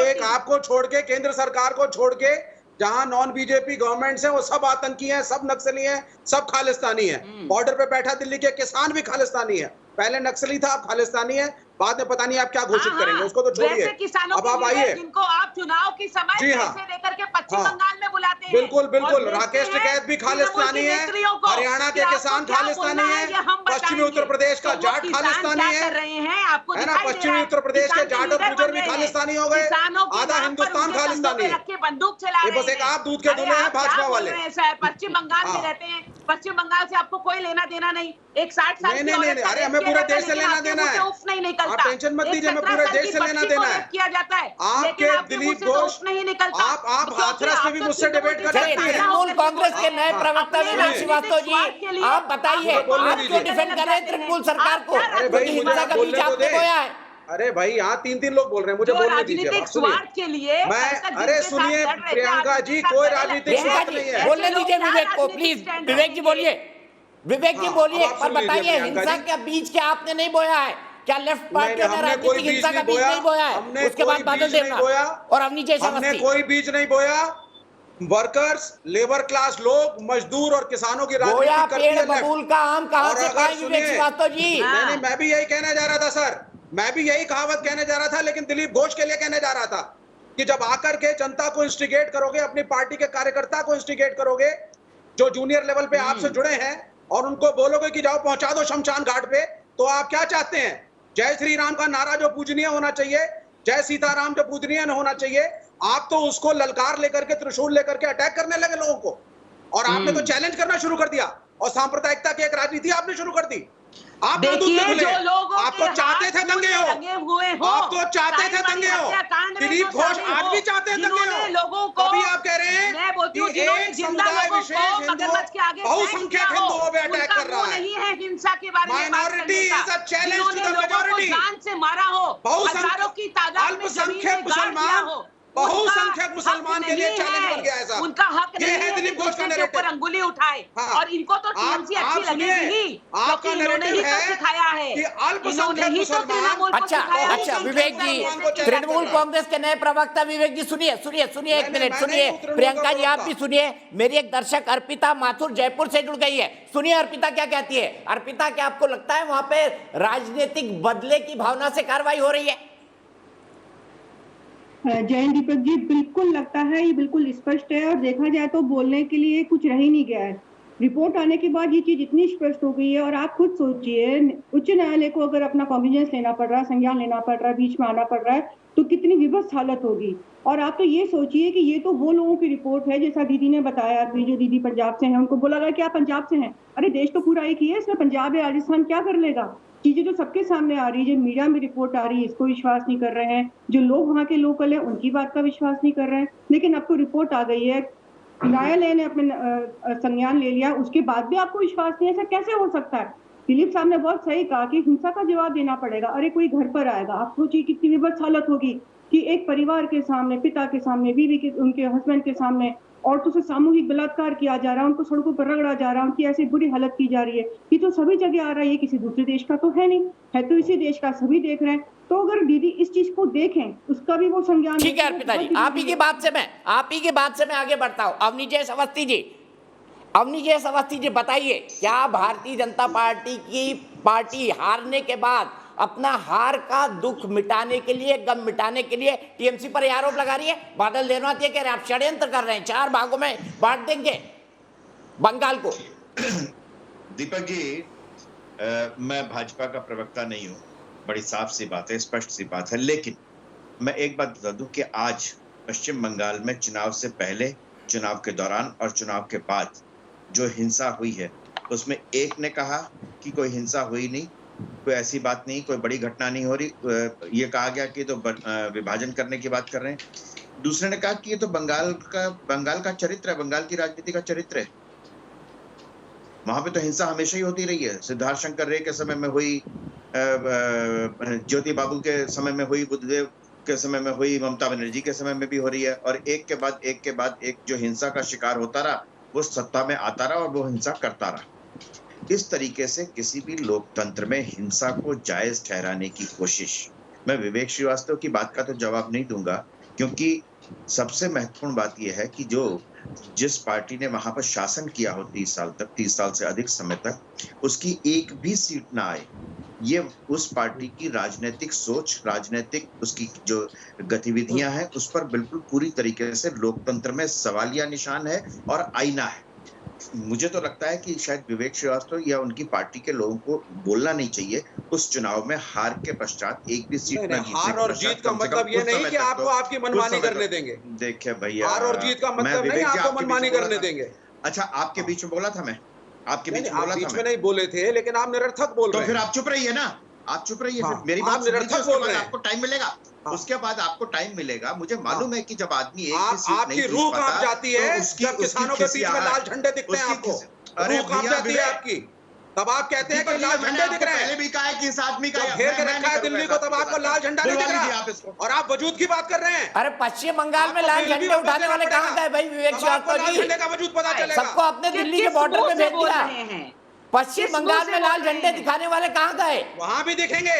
[SPEAKER 10] एक आपको छोड़ के, केंद्र सरकार को छोड़ के, जहां नॉन बीजेपी गवर्नमेंट्स हैं वो सब आतंकी हैं, सब नक्सली हैं, सब खालिस्तानी हैं। बॉर्डर पे बैठा दिल्ली के किसान भी खालिस्तानी है। पहले नक्सली था, अब खालिस्तानी है। बाद में पता नहीं आप क्या घोषित करेंगे, उसको तो छोड़िए। अब आप आइए,
[SPEAKER 11] जिनको आप चुनाव की समय पैसे देकर के पश्चिम बंगाल में बुलाते हैं।
[SPEAKER 10] बिल्कुल राकेश टिकैत भी खालिस्तानी है, हरियाणा के किसान खालिस्तानी है, पश्चिमी उत्तर प्रदेश का जाट खालिस्तानी है ना, पश्चिमी उत्तर प्रदेश के जाट और गुर्जर भी खालिस्तानी हो गए, आधा हिंदुस्तान खालिस्तानी है।
[SPEAKER 11] बंदूक चला,
[SPEAKER 10] बस एक आप दूध के दूल्हे हैं भाजपा वाले।
[SPEAKER 11] पश्चिम बंगाल में रहते हैं, पश्चिम बंगाल से आपको कोई लेना देना नहीं। एक 60 साल
[SPEAKER 10] नहीं, अरे हमें पूरे देश से लेना देना है, आप टेंशन मत लीजिए, हमें पूरे देश से लेना देना है।
[SPEAKER 11] किया जाता है
[SPEAKER 10] आपके दिलीप घोष नहीं निकलता, आप हाथरस में भी मुझसे डिबेट कर सकती हैं।
[SPEAKER 1] तृणमूल कांग्रेस के नए प्रवक्ता विवेक श्रीवास्तव जी, आप बताइए, आप क्यों डिफेंड कर रहे हैं तृणमूल सरकार को? हिंसा का बीज आपने बोया है।
[SPEAKER 10] अरे भाई यहाँ 3 लोग बोल रहे हैं, मुझे बोलने दीजिए।
[SPEAKER 11] राजनीतिक स्वार्थ के लिए
[SPEAKER 10] अरे सुनिए प्रियंका जी, कोई राजनीतिक स्वार्थ नहीं है।
[SPEAKER 1] बोलने दीजिए विवेक को, प्लीज विवेक जी बोलिए, विवेक जी बोलिए। और बताइए हिंसा के बीज क्या आपने नहीं बोया है क्या? लेफ्ट पार्टी ने राजनीतिक हिंसा का बीज नहीं बोया है? उसके बाद बादल देवनाथ और अवनी जैसा
[SPEAKER 10] हमने कोई बीज नहीं बोया। वर्कर्स, लेबर क्लास लोग, मजदूर और किसानों की राजनीति करती है।
[SPEAKER 1] बबूल का आम कहां से खाए विवेक श्रीवास्तव जी?
[SPEAKER 10] नहीं, मैं भी यही कहने जा रहा था सर, मैं भी यही कहावत कहने जा रहा था, लेकिन दिलीप घोष के लिए कहने जा रहा था कि जब आकर के जनता को इंस्टिगेट करोगे, अपनी पार्टी के कार्यकर्ता को इंस्टिगेट करोगे जो जूनियर लेवल पे आपसे जुड़े हैं, और उनको बोलोगे कि जाओ पहुंचा दो शमशान घाट पे, तो आप क्या चाहते हैं? जय श्री राम का नारा जो पूजनीय होना चाहिए, जय सीताराम जो पूजनीय होना चाहिए, आप तो उसको ललकार लेकर के, त्रिशूल लेकर के अटैक करने लगे लोगों को, और आपने तो चैलेंज करना शुरू कर दिया, और सांप्रदायिकता की एक राजनीति आपने शुरू कर दी। आप
[SPEAKER 11] देखिए जो लोगों
[SPEAKER 10] आप तो चाहते थे दंगे हो, आप तो चाहते थे दंगे हो। दिलीप घोष आज भी चाहते हैं दंगे हो।
[SPEAKER 11] लोगों को
[SPEAKER 10] अभी आप कह रहे हैं कि एक समुदाय विशेष हिंदू बहुसंख्यक हिंदुओं पे अटैक कर रहा है।
[SPEAKER 11] नहीं है हिंसा के बारे में
[SPEAKER 10] minority is a challenge to the majority.
[SPEAKER 11] जान से मारा हो, हजारों की तादाद में
[SPEAKER 10] अल्पसंख्यक मुसलमान, बहुसंख्यक मुसलमान के लिए चैलेंज बन गया है साहब।
[SPEAKER 11] उनका हक नहीं है
[SPEAKER 10] दिलीप घोष का
[SPEAKER 11] के ऊपर अंगुली उठाए, और इनको तो टीएमसी अच्छी लगेगी,
[SPEAKER 10] आपका नैरेटिव है
[SPEAKER 11] सिखाया है
[SPEAKER 10] कि अल्पसंख्यक मुसलमान।
[SPEAKER 1] अच्छा विवेक जी, तृणमूल कांग्रेस के नए प्रवक्ता विवेक जी सुनिए सुनिए सुनिए, एक मिनट सुनिए। प्रियंका जी आप भी सुनिए। मेरी एक दर्शक अर्पिता माथुर जयपुर से जुड़ गई है, सुनिए अर्पिता क्या कहती है। अर्पिता, क्या आपको लगता है वहां पे राजनीतिक बदले की भावना से कार्रवाई हो रही है?
[SPEAKER 12] जयंत दीपक जी, बिल्कुल लगता है, ये बिल्कुल स्पष्ट है, और देखा जाए तो बोलने के लिए कुछ रह ही नहीं गया है। रिपोर्ट आने के बाद ये चीज इतनी स्पष्ट हो गई है, और आप खुद सोचिए उच्च न्यायालय को अगर अपना कॉन्फिडेंस लेना पड़ रहा है, संज्ञान लेना पड़ रहा है, बीच में आना पड़ रहा है, तो कितनी विभत्स हालत होगी। और आप तो ये सोचिए कि ये तो वो लोगों की रिपोर्ट है, जैसा दीदी ने बताया, जो दीदी पंजाब से हैं, उनको बोला गया कि आप पंजाब से हैं। अरे देश तो पूरा एक ही है, इसमें पंजाब या राजस्थान क्या कर लेगा? चीजें जो सबके सामने आ रही है, जो मीडिया में रिपोर्ट आ रही है, इसको विश्वास नहीं कर रहे हैं, जो लोग वहाँ के लोकल हैं उनकी बात का विश्वास नहीं कर रहे हैं। लेकिन अब तो रिपोर्ट आ गई है, न्यायालय ने अपने संज्ञान ले लिया, उसके बाद भी आपको विश्वास नहीं है, ऐसा कैसे हो सकता है? दिलीप साहब ने बहुत सही कहा कि हिंसा का जवाब देना पड़ेगा। अरे कोई घर पर आएगा, आप सोचिए कितनी विभत्स हालत होगी कि एक परिवार के सामने, पिता के सामने, बीवी के, उनके हस्बैंड के सामने औरतों से सामूहिक बलात्कार किया जा रहा है, उनको सड़कों पर रगड़ा जा रहा है, उनकी ऐसी बुरी हालत की जा रही है। ये तो सभी जगह आ रहा है, ये किसी दूसरे देश का तो है नहीं, है तो इसी देश का, सभी देख रहे हैं। तो अगर दीदी इस चीज को देखें, उसका भी वो संज्ञान।
[SPEAKER 1] ठीक है अर्पिता जी, आप ही की बात से मैं आगे बढ़ता हूँ। अवनी जय अवस्थी जी बताइए, क्या भारतीय जनता पार्टी हारने के बाद अपना हार का दुख मिटाने के लिए, गम मिटाने के लिए टीएमसी पर आरोप लगा रही है? बादल देवनाथ ये कह रहे हैं आप षड्यंत्र कर रहे हैं, 4 भागों में बांट देंगे बंगाल को।
[SPEAKER 13] दीपक जी, मैं भाजपा का प्रवक्ता नहीं हूं, बड़ी साफ सी बात है, स्पष्ट सी बात है, लेकिन मैं एक बात बता दूं कि आज पश्चिम बंगाल में चुनाव से पहले, चुनाव के दौरान और चुनाव के बाद जो हिंसा हुई है, उसमें एक ने कहा कि कोई हिंसा हुई नहीं, कोई ऐसी बात नहीं, कोई बड़ी घटना नहीं हो रही, ये कहा गया कि तो विभाजन करने की बात कर रहे हैं। दूसरे ने कहा कि ये तो बंगाल का चरित्र है, बंगाल की राजनीति का चरित्र है, वहां पे तो हिंसा हमेशा ही होती रही है। सिद्धार्थ शंकर रे के समय में हुई, ज्योति बाबू के समय में हुई, बुद्धदेव के समय में हुई, ममता बनर्जी के समय में भी हो रही है, और एक के बाद एक जो हिंसा का शिकार होता रहा वो सत्ता में आता रहा और वो हिंसा करता रहा। इस तरीके से किसी भी लोकतंत्र में हिंसा को जायज ठहराने की कोशिश, मैं विवेक श्रीवास्तव की बात का तो जवाब नहीं दूंगा, क्योंकि सबसे महत्वपूर्ण बात यह है कि जिस पार्टी ने वहां पर शासन किया हो 30 साल से अधिक समय तक, उसकी एक भी सीट ना आए, ये उस पार्टी की राजनीतिक सोच, राजनीतिक उसकी जो गतिविधियां हैं, उस पर बिल्कुल पूरी तरीके से लोकतंत्र में सवालिया निशान है और आईना है। मुझे तो लगता है कि शायद विवेक श्रीवास्तव या उनकी पार्टी के लोगों को बोलना नहीं चाहिए उस चुनाव में हार के पश्चात एक भी सीट न जीतने।
[SPEAKER 10] हार और जीत का मतलब ये नहीं कि आपको आपकी मनमानी करने देंगे।
[SPEAKER 13] देखिए भैया,
[SPEAKER 10] हार और जीत का मतलब नहीं आपको मनमानी करने देंगे।
[SPEAKER 13] अच्छा, आपके बीच में बोला था मैं, आपके बीच में बोला था,
[SPEAKER 10] बीच में नहीं बोले थे, लेकिन आप निरर्थक बोल रहे हैं।
[SPEAKER 13] तो फिर आप चुप रहिए ना, आप चुप रहिए, फिर मेरी बात
[SPEAKER 10] निरर्थक बोल रहे हैं।
[SPEAKER 13] आपको टाइम मिलेगा, उसके बाद आपको टाइम मिलेगा। मुझे मालूम है कि जब आदमी एक भी सीट
[SPEAKER 10] आपकी रूह कांप जाती है जब किसानों के बीच में लाल झंडे दिखते हैं आपको, रूह कांप जाती है आपकी। तब आप कहते हैं कि लाल झंडे दिख रहे हैं।
[SPEAKER 13] पहले भी कहा है कि इस आदमी का
[SPEAKER 10] जब घेर के रखा है दिल्ली को, तब आपको लाल झंडा नहीं दिख रहा, और आप वजूद की बात कर रहे हैं।
[SPEAKER 1] अरे पश्चिम बंगाल में लाल झंडे उठाने वाले कहाँ गए भाई विवेक श्रीवास्तव जी?
[SPEAKER 10] झंडे का वजूद पता चलेगा।
[SPEAKER 1] सबको अपने दिल्ली के बॉर्डर पे भेज दिया। पश्चिम बंगाल में लाल झंडे दिखाने वाले कहाँ गए?
[SPEAKER 10] वहां भी दिखेंगे,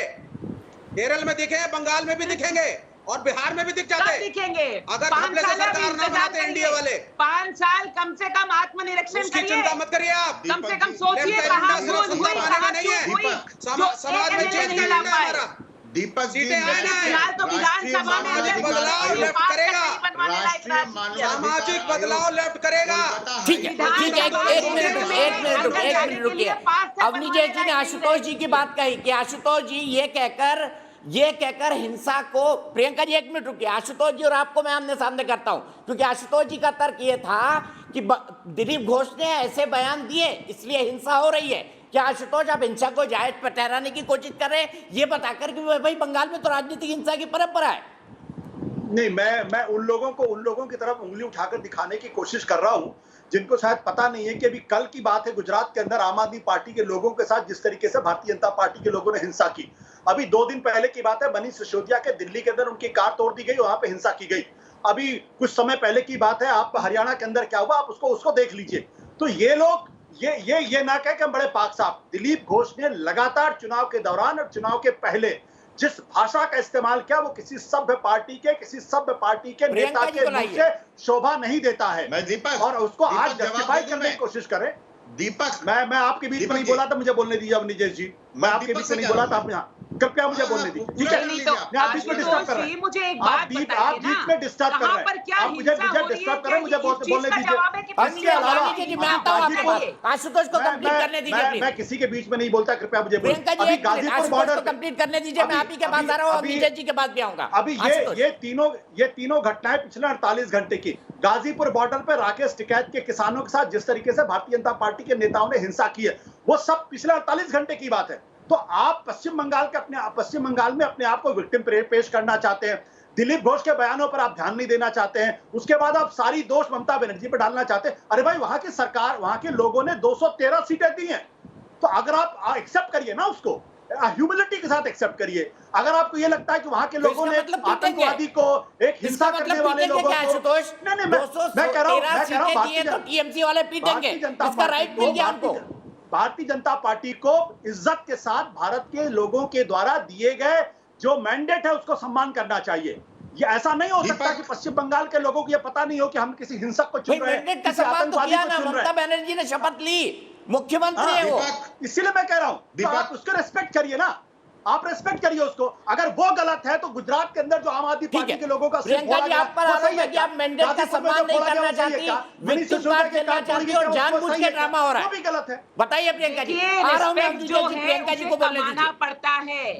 [SPEAKER 10] केरल में दिखे, बंगाल में भी दिखेंगे, और बिहार में भी दिख जाते
[SPEAKER 11] दिखेंगे।
[SPEAKER 10] अगर हमले से सरकार न बनाते एनडीए वाले।
[SPEAKER 11] 5 साल कम से कम आत्मनिरीक्षण
[SPEAKER 10] उसकी
[SPEAKER 11] करिए।
[SPEAKER 10] चिंता मत करिए आप।
[SPEAKER 11] कम से कम सोचिए कहाँ भूल हुई, कहाँ चूक हुई,
[SPEAKER 10] समाज में चेंज
[SPEAKER 11] नहीं ला पाए।
[SPEAKER 10] हमारा
[SPEAKER 13] दीपक जी,
[SPEAKER 11] फिलहाल तो विधानसभा में
[SPEAKER 10] बदलाव लेफ्ट करेगा, सामाजिक बदलाव लेफ्ट करेगा।
[SPEAKER 1] ठीक है, ठीक है, एक मिनट रुकिए। अवनी जैसी ने आशुतोष जी की बात कही कि आशुतोष जी ये कहकर हिंसा को, प्रियंका जी एक मिनट रुकिए, आशुतोष जी और आपको मैं आमने सामने करता हूं, क्योंकि आशुतोष जी का तर्क ये था कि दिलीप घोष ने ऐसे बयान दिए इसलिए हिंसा हो रही है। क्या आशुतोष आप हिंसा को जायज पर ठहराने की कोशिश कर रहे हैं ये बताकर कि भाई बंगाल में तो राजनीतिक हिंसा की परंपरा है?
[SPEAKER 9] नहीं, मैं उन लोगों की तरफ उंगली उठाकर दिखाने की कोशिश कर रहा हूं जिनको शायद पता नहीं है कि अभी कल की बात है, गुजरात के अंदर आम आदमी पार्टी के लोगों के साथ जिस तरीके से भारतीय जनता पार्टी के लोगों ने हिंसा की। अभी 2 दिन पहले की बात है, मनीष सिसोदिया के दिल्ली के अंदर उनकी कार तोड़ दी गई, वहां पे हिंसा की गई। अभी कुछ समय पहले की बात है, आप हरियाणा के अंदर क्या हुआ आप उसको देख लीजिए। तो ये लोग ये ना कहे कि हम बड़े पाक साहब। दिलीप घोष ने लगातार चुनाव के दौरान और चुनाव के पहले जिस भाषा का इस्तेमाल किया वो किसी सभ्य पार्टी के नेता के मुंह से शोभा नहीं देता है। और उसको आज जस्टिफाई करने की कोशिश करें।
[SPEAKER 13] दीपक,
[SPEAKER 9] मैं आपके बीच में नहीं बोला था, मुझे बोलने दीजिए अवनी जी। मैं आपके बीच में नहीं बोला था, आप यहाँ कृपया मुझे बोलने दीजिए। ठीक है, आप बीच में डिस्टर्ब कर रहे हैं,
[SPEAKER 11] मुझे एक बात बताइए ना,
[SPEAKER 9] आप बीच में डिस्टर्ब कर रहे हैं, आप मुझे डिस्टर्ब कर रहे हैं, मुझे बोलने दीजिए। इसके अलावा
[SPEAKER 1] आशुतोष को कंप्लीट करने दीजिए।
[SPEAKER 9] मैं किसी के बीच में नहीं बोलता, कृपया मुझे
[SPEAKER 1] अभी गाजीपुर बॉर्डर कंप्लीट करने दीजिए। मैं आप ही के पास आ रहा हूँ, विजय जी के पास भी आऊंगा।
[SPEAKER 9] अभी ये तीनों घटनाएं पिछले 48 घंटे की, गाजीपुर बॉर्डर पर राकेश टिकैत के किसानों के साथ जिस तरीके से भारतीय जनता पार्टी के नेताओं ने हिंसा की है, वो सब पिछले 48 घंटे की बात है। तो आप पश्चिम बंगाल में अपने आप को विक्टिम पेश करना चाहते हैं, दिलीप घोष के बयानों पर आप ध्यान नहीं देना चाहते हैं, उसके बाद आप सारी दोष ममता बनर्जी पर डालना चाहते हैं। अरे भाई, वहां की सरकार, वहां के लोगों ने 213 सीटें दी हैं, तो अगर आप एक्सेप्ट करिए ना, उसको ह्यूमिलिटी के साथ एक्सेप्ट करिए। अगर आपको ये लगता है कि वहां के लोगों ने आतंकवादी को, एक हिंसा करने वाले लोगों को, नहीं, मैं कह रहा हूं
[SPEAKER 1] टीएमसी वाले पीटेंगे, इसका राइट मिल गया हमको।
[SPEAKER 9] भारतीय जनता पार्टी को इज्जत के साथ भारत के लोगों के द्वारा दिए गए जो मैंडेट है उसको सम्मान करना चाहिए। ये ऐसा नहीं हो सकता कि पश्चिम बंगाल के लोगों को ये पता नहीं हो कि हम किसी हिंसक को चुन रहे हैं, किसी आतंकवादी को चुन रहे हैं।
[SPEAKER 1] ममता बनर्जी ने शपथ ली, मुख्यमंत्री है वो,
[SPEAKER 9] इसीलिए मैं कह रहा हूं आप उसको रेस्पेक्ट करिए ना, आप रेस्पेक्ट करिए उसको। अगर वो गलत है तो गुजरात के अंदर जो आम आदमी पार्टी के लोगों का
[SPEAKER 1] प्रियंका जी आप पर आरोप है कि आप मैंडेट का सम्मान नहीं करना चाहती, विक्टिम कार्ड खेलना चाहती और जानबूझ के ड्रामा हो रहा है,
[SPEAKER 9] वो भी गलत है।
[SPEAKER 1] बताइए प्रियंका जी। आ रहा हूं मैं प्रियंका जी को बोलने दीजिए।
[SPEAKER 11] पड़ता है,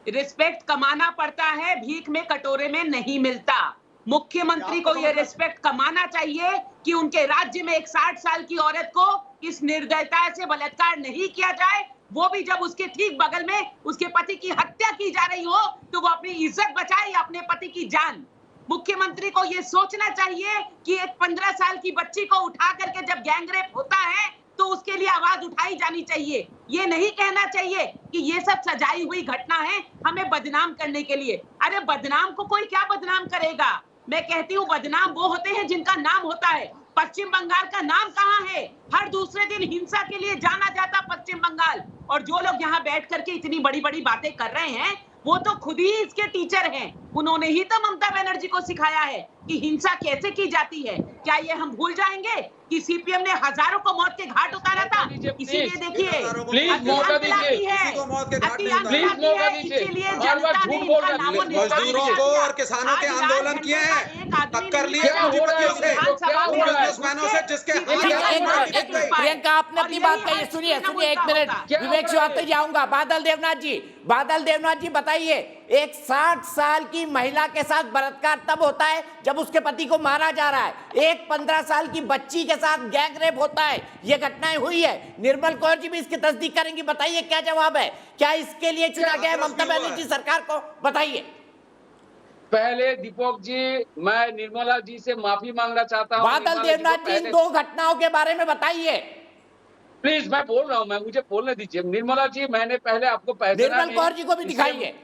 [SPEAKER 11] रिस्पेक्ट कमाना पड़ता है, भीख में कटोरे में नहीं मिलता। मुख्यमंत्री को ये रिस्पेक्ट कमाना चाहिए कि उनके राज्य में एक 60 साल की औरत को इस निर्दयता से बलात्कार नहीं किया जाए, वो भी जब उसके ठीक बगल में उसके पति की हत्या की जा रही हो तो वो अपनी इज्जत बचाए या अपने पति की जान। मुख्यमंत्री को ये सोचना चाहिए कि एक 15 साल की बच्ची को उठा करके जब गैंगरेप होता है तो उसके लिए आवाज उठाई जानी चाहिए। ये नहीं कहना चाहिए कि ये सब सजाई हुई घटना है हमें बदनाम करने के लिए। अरे बदनाम को कोई क्या बदनाम करेगा? मैं कहती हूँ बदनाम वो होते हैं जिनका नाम होता है। पश्चिम बंगाल का नाम कहाँ है? हर दूसरे दिन हिंसा के लिए जाना जाता पश्चिम बंगाल। और जो लोग यहाँ बैठ करके इतनी बड़ी बड़ी बातें कर रहे हैं वो तो खुद ही इसके टीचर हैं। उन्होंने ही तो ममता बनर्जी को सिखाया है कि हिंसा कैसे की जाती है। क्या ये हम भूल जाएंगे कि सीपीएम ने हजारों को मौत के घाट उतारा था? इसीलिए देखिए
[SPEAKER 10] मजदूरों को और किसानों के आंदोलन किए हैं, टक्कर लिए
[SPEAKER 1] प्रियंका आपने अपनी बात कही, सुनिए एक मिनट, विवेक श्रीवास्तव जी आऊंगा। बादल देवनाथ जी बताइए, एक 60 साल की महिला के साथ बलात्कार तब होता है जब उसके पति को मारा जा रहा है, एक 15 साल की बच्ची के साथ गैंग रेप होता है। ये घटनाएं हुई है, निर्मल कौर जी भी इसकी तस्दीक करेंगी। बताइए क्या जवाब है? क्या इसके लिए चुना गया है ममता बनर्जी सरकार को? बताइए।
[SPEAKER 7] पहले दीपक जी, मैं निर्मला जी से माफी मांगना चाहता हूँ।
[SPEAKER 1] बादल देवनाथ जी इन 2 घटनाओं के बारे में बताइए।
[SPEAKER 7] प्लीज मैं बोल रहा हूँ, मैं मुझे बोलने दीजिए। निर्मला जी, मैंने पहले आपको पहचाना
[SPEAKER 1] निर्मल
[SPEAKER 7] नहीं,
[SPEAKER 1] कौर जी को भी दिखाइए।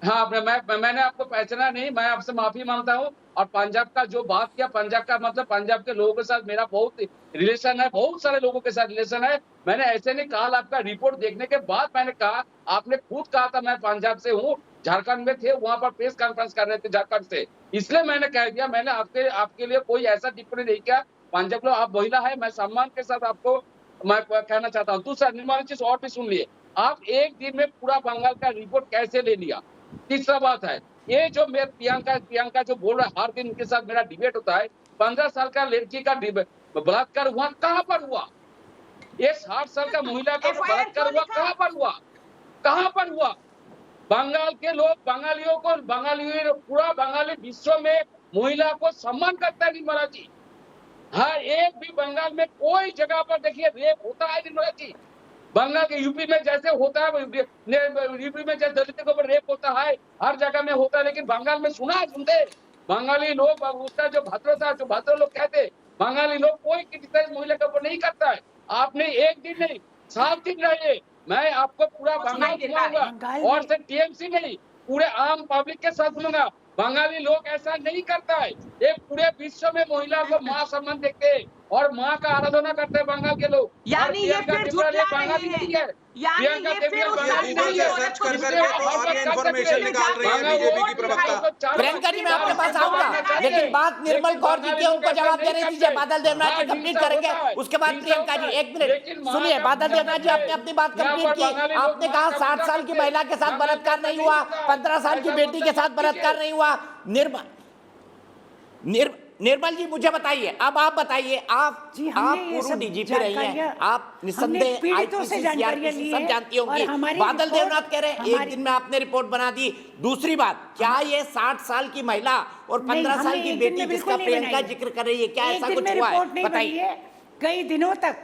[SPEAKER 7] हाँ, मैंने आपको पहचाना नहीं, मैं आपसे माफी मांगता हूँ। और पंजाब का जो बात किया, पंजाब का मतलब पंजाब के लोगों के साथ मेरा बहुत रिलेशन है, बहुत सारे लोगों के साथ रिलेशन है। मैंने ऐसे नहीं कहा, आपका रिपोर्ट देखने के बाद मैंने कहा, आपने खुद कहा था मैं पंजाब से हूँ, झारखंड में थे, वहां पर प्रेस कॉन्फ्रेंस कर रहे थे झारखंड से, इसलिए मैंने कह दिया। मैंने आपके लिए कोई ऐसा टिप्पणी नहीं किया। पंजाब लोग, आप महिला है, मैं सम्मान के साथ आपको मैं कहना चाहता हूँ। दूसरा, निर्मला चीज और भी सुन लिए, आप एक दिन में पूरा बंगाल का रिपोर्ट कैसे ले लिया? तीसरा बात है, ये जो मैं प्रियंका जो बोल रहा है, हर दिन उनके साथ मेरा डिबेट होता है, 15 साल का लड़की का बलात्कार हुआ, कहां पर हुआ? ये 60 साल का महिला का बलात्कार हुआ, कहां पर हुआ? कहां पर हुआ? बंगाल के लोग, बंगालियों को, पूरा बंगाली विश्व में महिला को सम्मान करता है निर्मला जी। हर एक भी बंगाल में कोई जगह पर देखिए रेप होता है निर्मला जी। बंगाल के यूपी में जैसे होता है, यूपी में जैसे दलितों के ऊपर रेप होता है, हर जगह में होता है, लेकिन बंगाल में सुनते बंगाली लोग, उसका जो भद्र लोग कहते, बंगाली लोग कोई क्रिटिसाइज महिला के ऊपर नहीं करता है। आपने एक दिन नहीं, 7 दिन रहे, मैं आपको पूरा बंगाल घुमाऊंगा, और सिर्फ टीएमसी नहीं, पूरे आम पब्लिक के साथ घूमूंगा। बंगाली लोग ऐसा नहीं करता है, एक पूरे विश्व में महिला को माँ सम्मान देखते हैं और माँ का आराधना करते हैं बंगाल के लोग।
[SPEAKER 11] यानी ये फिर झुठला
[SPEAKER 7] बंगाली नहीं है,
[SPEAKER 11] यानी ये फिर
[SPEAKER 10] सर्च कर करके और ये इंफॉर्मेशन निकाल रही है बीजेपी की प्रवक्ता।
[SPEAKER 1] प्रियंका जी, मैं आपके पास आऊंगा, लेकिन बात निर्मल कौर जी की, उनको जवाब देने दीजिए। बादल देवनाथ जी कंप्लीट करेंगे, उसके बाद प्रियंका जी। 1 मिनट सुनिए, बादल देवनाथ जी, आपने अपनी बात कंप्लीट की। आपने कहा 60 साल की महिला के साथ बलात्कार नहीं हुआ, 15 साल की बेटी के साथ बलात्कार नहीं हुआ। निर्मल जी, मुझे बताइए, अब आप बताइए, आप पूर्व डीजीपी रही हैं, आप निस्संदेह आईपीसी सीआरपीसी सब जानती होंगी। बादल देवनाथ कह रहे हैं 1 दिन में आपने रिपोर्ट बना दी। दूसरी बात, क्या ये 60 साल की महिला और 15 साल की बेटी जिसका प्रियंका जिक्र कर रही है, क्या ऐसा कुछ हुआ है? बताइए।
[SPEAKER 8] कई दिनों तक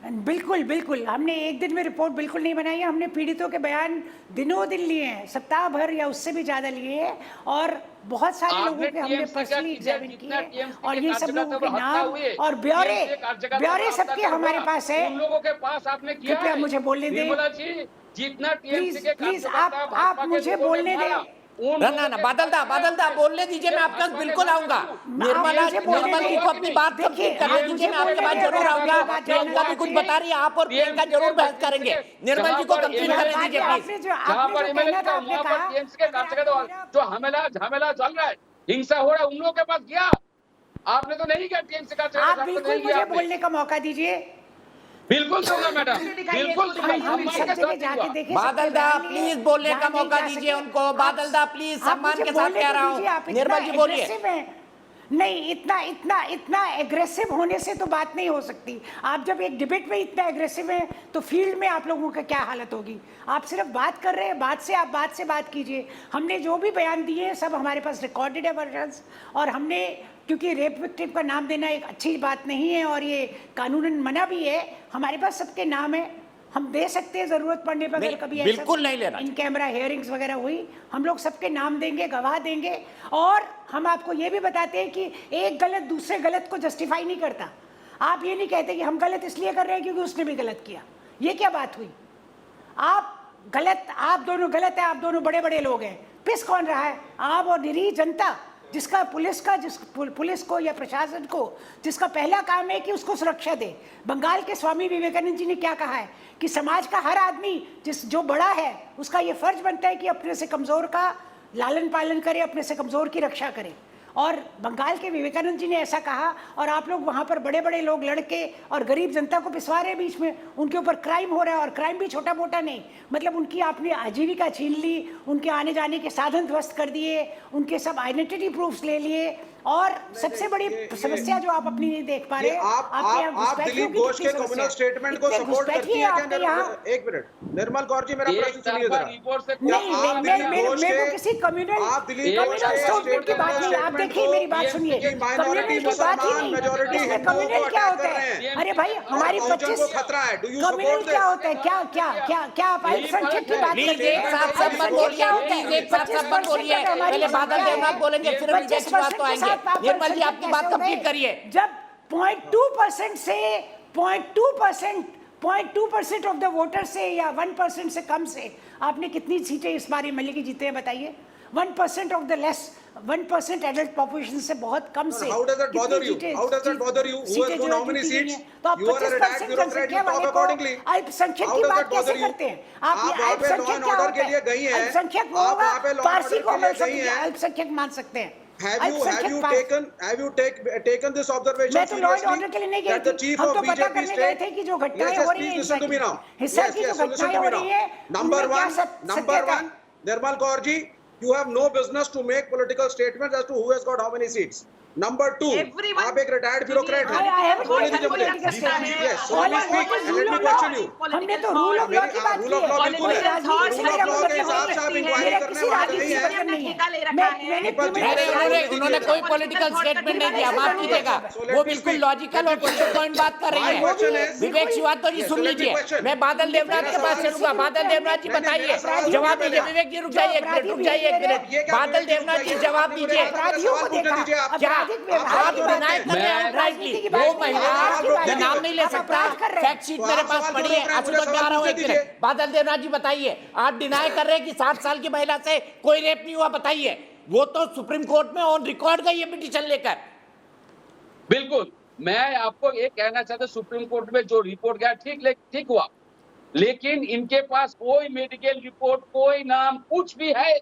[SPEAKER 8] बिल्कुल हमने एक दिन में रिपोर्ट बिल्कुल नहीं बनाई है। हमने पीड़ितों के बयान दिनों दिन लिए हैं, सप्ताह भर या उससे भी ज्यादा लिए हैं, और बहुत सारे लोगों के हमने पर्सनली एग्जामिन किए, और ये सब लोगों के नाम और ब्यौरे सबके हमारे पास है।
[SPEAKER 7] उन लोगों के पास आपने किया,
[SPEAKER 8] कृपया मुझे बोलने दें,
[SPEAKER 7] जितना
[SPEAKER 8] प्लीज आप मुझे बोलने दें।
[SPEAKER 1] ना बादल दा बोलने दीजिए, मैं आपके पास बिल्कुल आऊंगा। निर्मल जी को अपनी बात कंप्लीट करने दीजिए, मैं आपके पास जरूर आऊंगा। प्रियंका भी कुछ बता रही है, आप और प्रियंका जरूर बहस करेंगे। निर्मल जी को कंप्लीट करने दीजिए प्लीज।
[SPEAKER 7] जो झमेला चल रहा है, हिंसा हो रहा है, उन लोगों के पास गया, आपने तो नहीं किया टीएमसी का।
[SPEAKER 8] आप बिल्कुल मुझे बोलने का मौका दीजिए।
[SPEAKER 7] बिल्कुल दूंगा मैडम, बिल्कुल दूंगा।
[SPEAKER 1] बादल दा प्लीज बोलने का मौका दीजिए उनको। बादल दा प्लीज, सम्मान के साथ कह रहा हूँ। निर्मल जी बोलिए।
[SPEAKER 8] नहीं, इतना एग्रेसिव होने से तो बात नहीं हो सकती। आप जब एक डिबेट में इतना एग्रेसिव हैं तो फील्ड में आप लोगों का क्या हालत होगी? आप सिर्फ बात कर रहे हैं, बात से बात कीजिए। हमने जो भी बयान दिए हैं सब हमारे पास रिकॉर्डेड है वर्जन्स, और हमने, क्योंकि रेप विक्टिम का नाम देना एक अच्छी बात नहीं है और ये कानूनन मना भी है, हमारे पास सबके नाम है, हम दे सकते हैं जरूरत पड़ने पर। अगर कभी
[SPEAKER 1] बिल्कुल नहीं लेना,
[SPEAKER 8] इन कैमरा हियरिंग्स वगैरह हुई, हम लोग सबके नाम देंगे, गवाह देंगे, और हम आपको ये भी बताते हैं कि एक गलत दूसरे गलत को जस्टिफाई नहीं करता। आप ये नहीं कहते कि हम गलत इसलिए कर रहे हैं क्योंकि उसने भी गलत किया। ये क्या बात हुई? आप दोनों गलत है, आप दोनों बड़े बड़े लोग हैं। पिस कौन रहा है? आप और निरीह जनता, जिसका पुलिस को या प्रशासन को जिसका पहला काम है कि उसको सुरक्षा दे। बंगाल के स्वामी विवेकानंद जी ने क्या कहा है कि समाज का हर आदमी जो बड़ा है उसका ये फर्ज बनता है कि अपने से कमजोर का लालन पालन करे, अपने से कमजोर की रक्षा करे। और बंगाल के विवेकानंद जी ने ऐसा कहा, और आप लोग वहाँ पर बड़े बड़े लोग लड़के और गरीब जनता को पिसवा रहे हैं बीच में। उनके ऊपर क्राइम हो रहा है, और क्राइम भी छोटा मोटा नहीं, मतलब उनकी आपने आजीविका छीन ली, उनके आने जाने के साधन ध्वस्त कर दिए, उनके सब आइडेंटिटी प्रूफ्स ले लिए, और सबसे बड़ी समस्या जो आप अपनी नहीं देख पा रहे,
[SPEAKER 10] आप दिलीप घोष के कम्युनल स्टेटमेंट को सपोर्ट करती हैं क्या? एक मिनट, निर्मल कौर जी, मेरा प्रश्न सुनिए जरा।
[SPEAKER 8] नहीं, किसी कम्युनल स्टेटमेंट की बात नहीं। आप देखिए, मेरी बात सुनिए, कम्युनल की बात ही नहीं। इसमें कम्युनल क्या होता है? अरे भाई, हमारी 25
[SPEAKER 10] खतरा है।
[SPEAKER 8] कम्युनल क्या होता है? क्या आप अल्पसंख्यक की बात करते हैं?
[SPEAKER 1] एक साथ सब मत बोलिए, पहले बादल देवनाथ बोलेंगे, फिर विजय की बात तो आएंगे। निर्मल जी, आपकी बात कंप्लीट करिए।
[SPEAKER 8] जब 0.2% से 0.2% ऑफ द वोटर से या 1% से कम से आपने कितनी सीटें इस बार एमएलए जीते हैं बताइए? 1% of the less 1% adult population से बहुत कम से
[SPEAKER 10] How does that bother you? How does that bother you? Who has won how many seats? You are a retired bureaucrat. You talk accordingly.
[SPEAKER 8] अल्पसंख्यक
[SPEAKER 10] How
[SPEAKER 8] की
[SPEAKER 10] does
[SPEAKER 8] बात
[SPEAKER 10] that bother
[SPEAKER 8] कैसे
[SPEAKER 10] you?
[SPEAKER 8] करते हैं आप? ये
[SPEAKER 10] आप वहाँ पे law
[SPEAKER 8] अल्पसंख्यक
[SPEAKER 10] and
[SPEAKER 8] क्या
[SPEAKER 10] order
[SPEAKER 8] होता
[SPEAKER 10] के लिए गई
[SPEAKER 8] है?
[SPEAKER 10] हैं।
[SPEAKER 8] अल्पसंख्यक वो
[SPEAKER 10] आप
[SPEAKER 8] होगा
[SPEAKER 10] वहाँ पे law and
[SPEAKER 8] पारसी
[SPEAKER 10] order
[SPEAKER 8] को
[SPEAKER 10] के लिए गई हैं।
[SPEAKER 8] अल्पसंख्यक मान सकते हैं।
[SPEAKER 10] Have you taken this observation
[SPEAKER 8] मैं तो लॉ एंड
[SPEAKER 10] seriously?
[SPEAKER 8] ऑर्डर के लिए नहीं गई
[SPEAKER 10] That the
[SPEAKER 8] थी,
[SPEAKER 10] chief
[SPEAKER 8] हम
[SPEAKER 10] of
[SPEAKER 8] तो पता
[SPEAKER 10] BJP
[SPEAKER 8] करने गए
[SPEAKER 10] state.
[SPEAKER 8] थे कि जो घटनाएं
[SPEAKER 10] Yes,
[SPEAKER 8] हो रही हैं
[SPEAKER 10] please listen to me now.
[SPEAKER 8] हिंसा
[SPEAKER 10] Yes,
[SPEAKER 8] की जो
[SPEAKER 10] yes, so listen
[SPEAKER 8] घटनाएं
[SPEAKER 10] to
[SPEAKER 8] हो
[SPEAKER 10] me
[SPEAKER 8] रही
[SPEAKER 10] now.
[SPEAKER 8] है
[SPEAKER 10] Number
[SPEAKER 8] उनमें क्या
[SPEAKER 10] one,
[SPEAKER 8] सत्यता है?
[SPEAKER 10] Nirmal Kaur ji, you have no business to make political statements as to who has got how many seats. Number two,
[SPEAKER 11] Everyone-
[SPEAKER 10] आप एक retired bureaucrat हैं।
[SPEAKER 8] I haven't
[SPEAKER 10] बोलने
[SPEAKER 8] made
[SPEAKER 10] दीजिए मुझे।
[SPEAKER 8] political statement.
[SPEAKER 10] Yes, so
[SPEAKER 8] All
[SPEAKER 10] let me
[SPEAKER 8] I
[SPEAKER 10] speak
[SPEAKER 8] want is
[SPEAKER 10] and let
[SPEAKER 8] rule
[SPEAKER 10] me
[SPEAKER 8] of
[SPEAKER 10] question
[SPEAKER 8] law.
[SPEAKER 10] you।
[SPEAKER 8] हमने तो rule of law की बात
[SPEAKER 10] rule of
[SPEAKER 8] की
[SPEAKER 10] law
[SPEAKER 8] है।
[SPEAKER 10] बिल्कुल है।
[SPEAKER 8] राजनीति से
[SPEAKER 10] Rule of
[SPEAKER 8] मेरा
[SPEAKER 10] law
[SPEAKER 8] मतलब
[SPEAKER 10] के हिसाब से आप
[SPEAKER 8] नहीं है।
[SPEAKER 10] इंक्वायरी
[SPEAKER 8] मेरा
[SPEAKER 10] करने
[SPEAKER 8] किसी
[SPEAKER 10] वाले
[SPEAKER 8] राजनीति
[SPEAKER 10] नहीं
[SPEAKER 8] से
[SPEAKER 10] है।
[SPEAKER 8] मतलब नहीं
[SPEAKER 11] ठेका ले
[SPEAKER 8] है।
[SPEAKER 11] रखा है।
[SPEAKER 8] मैंने
[SPEAKER 10] दीपक जी,
[SPEAKER 1] उन्होंने कोई पॉलिटिकल स्टेटमेंट नहीं दिया, माफ कीजिएगा, वो बिल्कुल लॉजिकल और पॉइंट बात कर रही है। विवेक श्रीवास्तव जी सुन लीजिए, मैं बादल देवनाथ के पास चलूंगा। बादल देवनाथ जी बताइए, जवाब दीजिए। विवेक जी रुक जाइए एक मिनट, रुक जाइए एक मिनट। बादल देवनाथ जी जवाब दीजिए। क्या आप डिनाई कर रहे हैं आउटराइटली? वो महिला, मैं नाम नहीं ले सकता, फैक्ट शीट मेरे पास पड़ी है। आशुतोष में आ रहा हूँ एक मिनट। बादल देवनाथ जी बताइए, आप डिनाई कर रहे हैं कि 60 साल की महिला से कोई रेप नहीं हुआ? बताइए, वो तो सुप्रीम कोर्ट में ऑन रिकॉर्ड गई है पिटीशन लेकर।
[SPEAKER 7] बिल्कुल, मैं आपको ये कहना चाहता हूं, सुप्रीम कोर्ट में जो रिपोर्ट गया ठीक हुआ, लेकिन इनके पास कोई मेडिकल रिपोर्ट, कोई नाम, कुछ भी है?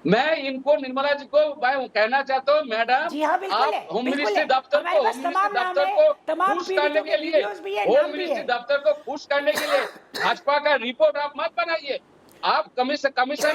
[SPEAKER 7] मैं इनको, निर्मला जी को मैं कहना चाहता हूँ, मैडम
[SPEAKER 8] जी हाँ, बिल्कुल है,
[SPEAKER 7] आप होम
[SPEAKER 8] बिल्कुल
[SPEAKER 7] मिनिस्ट्री
[SPEAKER 8] है।
[SPEAKER 7] दफ्तर
[SPEAKER 8] हमारे
[SPEAKER 7] को
[SPEAKER 8] पास तमाम नाम है, तमाम
[SPEAKER 7] खुश करने
[SPEAKER 8] पीड़ितों
[SPEAKER 7] के
[SPEAKER 8] के
[SPEAKER 7] लिए,
[SPEAKER 8] वीडियोस भी है,
[SPEAKER 7] होम
[SPEAKER 8] नाम भी
[SPEAKER 7] मिनिस्ट्री
[SPEAKER 8] है।
[SPEAKER 7] दफ्तर को खुश करने के लिए भाजपा का रिपोर्ट आप मत बनाइए। आप कमीशन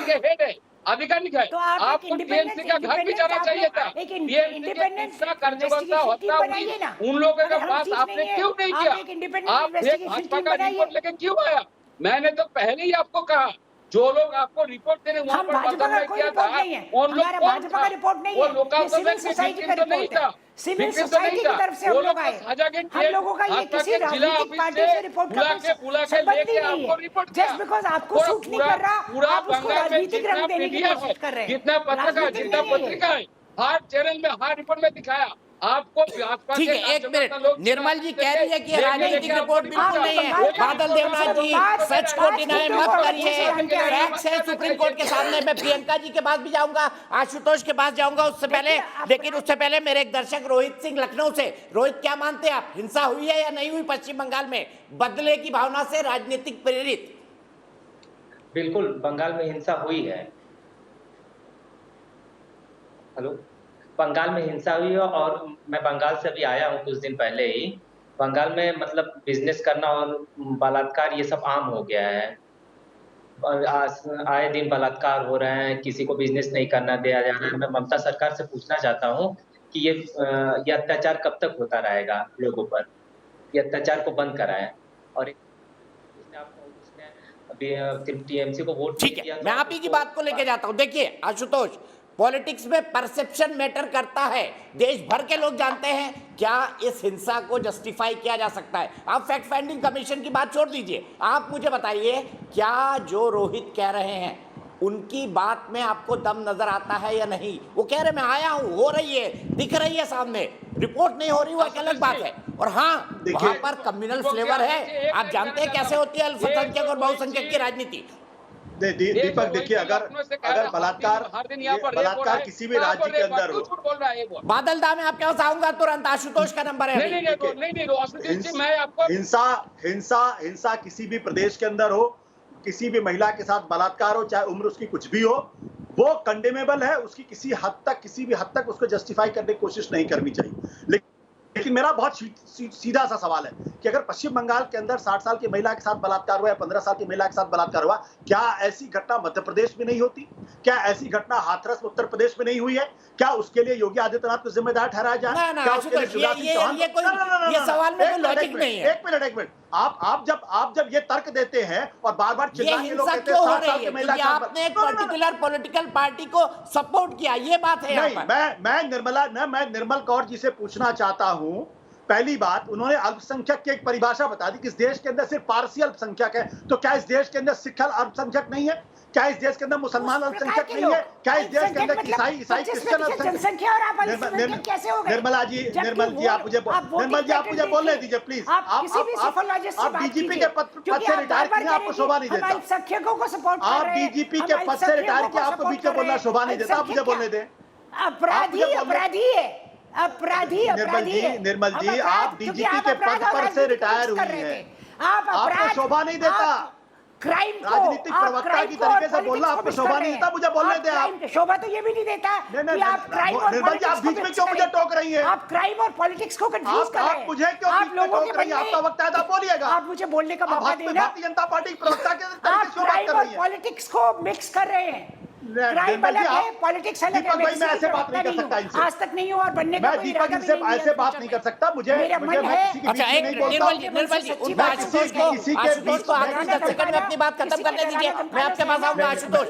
[SPEAKER 7] के हेड है, आधिकारिक है,
[SPEAKER 8] तो आप एक
[SPEAKER 7] आपको टीएमसी का घर भी जाना चाहिए था।
[SPEAKER 8] एक
[SPEAKER 7] टीएमसी के कितना कार्यकर्ता
[SPEAKER 8] इन्वेस्टिगेशन
[SPEAKER 7] होता
[SPEAKER 8] टीम बनाइए ना।
[SPEAKER 7] उन लोगों के
[SPEAKER 8] अगर हम
[SPEAKER 7] पास
[SPEAKER 8] चीज
[SPEAKER 7] आपने
[SPEAKER 8] नहीं है,
[SPEAKER 7] क्यों नहीं
[SPEAKER 8] आप
[SPEAKER 7] किया?
[SPEAKER 8] एक इंडिपेंडेंट
[SPEAKER 7] आप एक
[SPEAKER 8] इन्वेस्टिगेशन
[SPEAKER 7] भाजपा
[SPEAKER 8] टीम
[SPEAKER 7] का
[SPEAKER 8] बनाइए।
[SPEAKER 7] रिपोर्ट लेके क्यों आया? मैंने तो पहले ही आपको कहा, जो लोग आपको रिपोर्ट दे रहे वहां
[SPEAKER 8] हम
[SPEAKER 7] पर
[SPEAKER 8] भाजपा का
[SPEAKER 7] बदलने
[SPEAKER 8] कोई
[SPEAKER 7] किया
[SPEAKER 8] रिपोर्ट
[SPEAKER 7] था,
[SPEAKER 8] नहीं है,
[SPEAKER 7] उन लोग
[SPEAKER 8] हमारा
[SPEAKER 7] कौन
[SPEAKER 8] भाजपा
[SPEAKER 7] था?
[SPEAKER 8] का रिपोर्ट नहीं
[SPEAKER 7] वो
[SPEAKER 8] है,
[SPEAKER 7] लोकल
[SPEAKER 8] ये सिविल
[SPEAKER 7] गवर्नमेंट की
[SPEAKER 8] सोसाइटी का
[SPEAKER 7] तो नहीं
[SPEAKER 8] रिपोर्ट है।
[SPEAKER 7] था,
[SPEAKER 8] सिविल
[SPEAKER 7] विपिन तो
[SPEAKER 8] सोसाइटी
[SPEAKER 7] नहीं
[SPEAKER 8] की
[SPEAKER 7] था।
[SPEAKER 8] तरफ से
[SPEAKER 7] वो
[SPEAKER 8] हम
[SPEAKER 7] लोग
[SPEAKER 8] लोग आए।
[SPEAKER 7] साझागेट
[SPEAKER 8] हम लोगों का ये
[SPEAKER 7] भाजपा
[SPEAKER 8] किसी
[SPEAKER 7] के जिला
[SPEAKER 8] राजनीतिक
[SPEAKER 7] ऑफिस
[SPEAKER 8] पार्टी से रिपोर्ट का
[SPEAKER 7] बुला के
[SPEAKER 8] संबंध
[SPEAKER 7] लेके
[SPEAKER 8] ही नहीं
[SPEAKER 7] आपको
[SPEAKER 8] है।
[SPEAKER 7] रिपोर्ट
[SPEAKER 8] जस्ट बिकॉज आपको सूट नहीं कर रहा,
[SPEAKER 7] पूरा
[SPEAKER 8] आप उसको
[SPEAKER 7] बंगाल में
[SPEAKER 8] राजनीतिक
[SPEAKER 7] जितना
[SPEAKER 8] रंग देने की
[SPEAKER 7] मीडिया है,
[SPEAKER 8] कोशिश कर रहे हैं।
[SPEAKER 7] जितना पत्रकार,
[SPEAKER 8] राजनीतिक
[SPEAKER 7] जितना
[SPEAKER 8] नहीं है ये।
[SPEAKER 7] पत्रिका है, हर चैनल में, हर रिपोर्ट में दिखाया आपको। भाजपा
[SPEAKER 1] ठीक
[SPEAKER 7] के
[SPEAKER 1] है, एक
[SPEAKER 7] कार्यकर्ता
[SPEAKER 1] मिनट।
[SPEAKER 7] लोग
[SPEAKER 1] निर्मल जी कह रही है कि
[SPEAKER 7] लेके
[SPEAKER 1] राजनीतिक
[SPEAKER 7] लेके
[SPEAKER 1] रिपोर्ट
[SPEAKER 7] आपको
[SPEAKER 1] बिल्कुल नहीं है।
[SPEAKER 8] बंगाल का
[SPEAKER 1] बादल देवनाथ जी सच को डिनाई मत करिए, फैक्ट्स है सुप्रीम कोर्ट के सामने। मैं प्रियंका जी के पास भी जाऊंगा, आशुतोष के पास जाऊंगा उससे पहले, लेकिन उससे पहले मेरे एक दर्शक रोहित सिंह लखनऊ से, रोहित क्या मानते हैं आप, हिंसा हुई है या नहीं हुई पश्चिम बंगाल में बदले की भावना से राजनीतिक प्रेरित?
[SPEAKER 14] बिल्कुल, बंगाल में हिंसा हुई है। हेलो, बंगाल में हिंसा हुई है और मैं बंगाल से भी आया हूँ कुछ दिन पहले ही। बंगाल में मतलब बिजनेस करना और बलात्कार ये सब आम हो गया है। और आए दिन बलात्कार हो रहे हैं, किसी को बिजनेस नहीं करना दिया जा रहा है। मैं ममता सरकार से पूछना चाहता हूँ कि ये अत्याचार कब तक होता रहेगा लोगों पर? ये अत्याचार को बंद कराएं। और टीएमसी को वोट
[SPEAKER 1] ठीक है, मैं आप ही की बात को लेके जाता हूं। देखिए आशुतोष, पॉलिटिक्स में परसेप्शन मैटर करता है। देश भर के लोग जानते हैं क्या इस हिंसा को जस्टिफाई किया जा सकता है। आप फैक्ट फाइंडिंग कमीशन की बात छोड़ दीजिए, आप मुझे बताइए क्या जो रोहित कह रहे हैं उनकी बात में आपको दम नजर आता है या नहीं? वो कह रहे मैं आया हूं, हो रही है, दिख रही है सामने, रिपोर्ट नहीं हो रही, वो एक अलग बात है। और हाँ, वहां पर कम्युनल फ्लेवर है। आप जानते हैं कैसे होती है अल्पसंख्यक और बहुसंख्यक की राजनीति।
[SPEAKER 9] दीपक देखिए, अगर बलात्कार किसी भी राज्य के अंदर हो,
[SPEAKER 1] बादल दा में आपके पास आऊंगा तुरंत, आशुतोष का नंबर है।
[SPEAKER 9] हिंसा किसी भी प्रदेश के अंदर हो, किसी भी महिला के साथ बलात्कार हो, चाहे उम्र उसकी कुछ भी हो, वो कंडेमेबल है। उसकी किसी भी हद तक उसको जस्टिफाई करने की कोशिश नहीं करनी चाहिए। लेकिन मेरा बहुत सीधा सा सवाल है कि अगर पश्चिम बंगाल के अंदर 60 साल की महिला के साथ बलात्कार हुआ या 15 साल की महिला के साथ बलात्कार हुआ, क्या ऐसी घटना मध्य प्रदेश में नहीं होती? क्या ऐसी घटना हाथरस उत्तर प्रदेश में नहीं हुई है? क्या उसके लिए योगी आदित्यनाथ को जिम्मेदार ठहराया जाए? क्या उसके लिए शिवराज सिंह चौहान?
[SPEAKER 1] ये सवाल में कोई लॉजिक नहीं है।
[SPEAKER 9] एक मिनट, आप जब ये तर्क देते हैं और बार-बार चिल्लाते लोग कहते हैं 60 साल की महिला के साथ,
[SPEAKER 1] आपने एक पर्टिकुलर पॉलिटिकल पार्टी को सपोर्ट किया, ये बात है यहाँ पर।
[SPEAKER 9] मैं निर्मल कौर जी से पूछना चाहता हूं पहली बात, उन्होंने अल्पसंख्यक की एक परिभाषा बता दी कि इस देश के अंदर सिर्फ पारसी अल्पसंख्यक है। तो क्या इस देश के अंदर सिख अल्पसंख्यक नहीं है? क्या इस देश के अंदर मुसलमान अल्पसंख्यक नहीं है? क्या इस देश के अंदर ईसाई क्रिश्चियन अल्पसंख्यक?
[SPEAKER 8] कैसे हो गए?
[SPEAKER 9] निर्मल जी आप मुझे बोलने दीजिए प्लीज। आप डीजीपी के पद से रिटायर किए, आपको शोभा नहीं देता।
[SPEAKER 8] अल्पसंख्यकों को सपोर्ट कर
[SPEAKER 9] आप
[SPEAKER 8] रहे हैं,
[SPEAKER 9] डीजीपी के पद से रिटायर किए, आपको बीच में बोलना शोभा नहीं देता। आप मुझे बोलने दें।
[SPEAKER 8] अपराधी है।
[SPEAKER 9] निर्मल जी आप डीजीपी के पद पर से रिटायर हुई हैं, आपको शोभा नहीं देता।
[SPEAKER 8] क्राइम
[SPEAKER 9] राजनीतिक प्रवक्ता की तरीके से बोलना आपको शोभा नहीं देता। मुझे बोलने दें। आप
[SPEAKER 8] शोभा तो ये भी नहीं देता कि आप क्राइम और
[SPEAKER 9] निर्मल जी आप बीच में क्यों मुझे टोक रही हैं?
[SPEAKER 8] आप क्राइम और पॉलिटिक्स को कंफ्यूज कर रहे हैं।
[SPEAKER 9] आप मुझे क्यों
[SPEAKER 8] आप लोगों के
[SPEAKER 9] टोक रही हैं? आपका वक्त है तो आप बोलिएगा।
[SPEAKER 8] आप मुझे बोलने का मौका देना।
[SPEAKER 9] भारतीय जनता पार्टी के प्रवक्ता के
[SPEAKER 8] आप क्राइम और पॉलिटिक्स को मिक्स कर रहे हैं। क्राइम अलग है, पॉलिटिक्स अलग है।
[SPEAKER 9] मैं ऐसे बात नहीं कर सकता इनसे।
[SPEAKER 8] आज तक नहीं हुआ और बनने का कोई इरादा भी नहीं है।
[SPEAKER 9] ऐसे बात नहीं कर सकता। मुझे
[SPEAKER 8] मेरा मन है।
[SPEAKER 1] अच्छा एक निर्मल जी उनको आशुतोष को आखिरी 10 सेकंड में अपनी बात खत्म करने दीजिए। मैं आपके पास आऊंगा आशुतोष।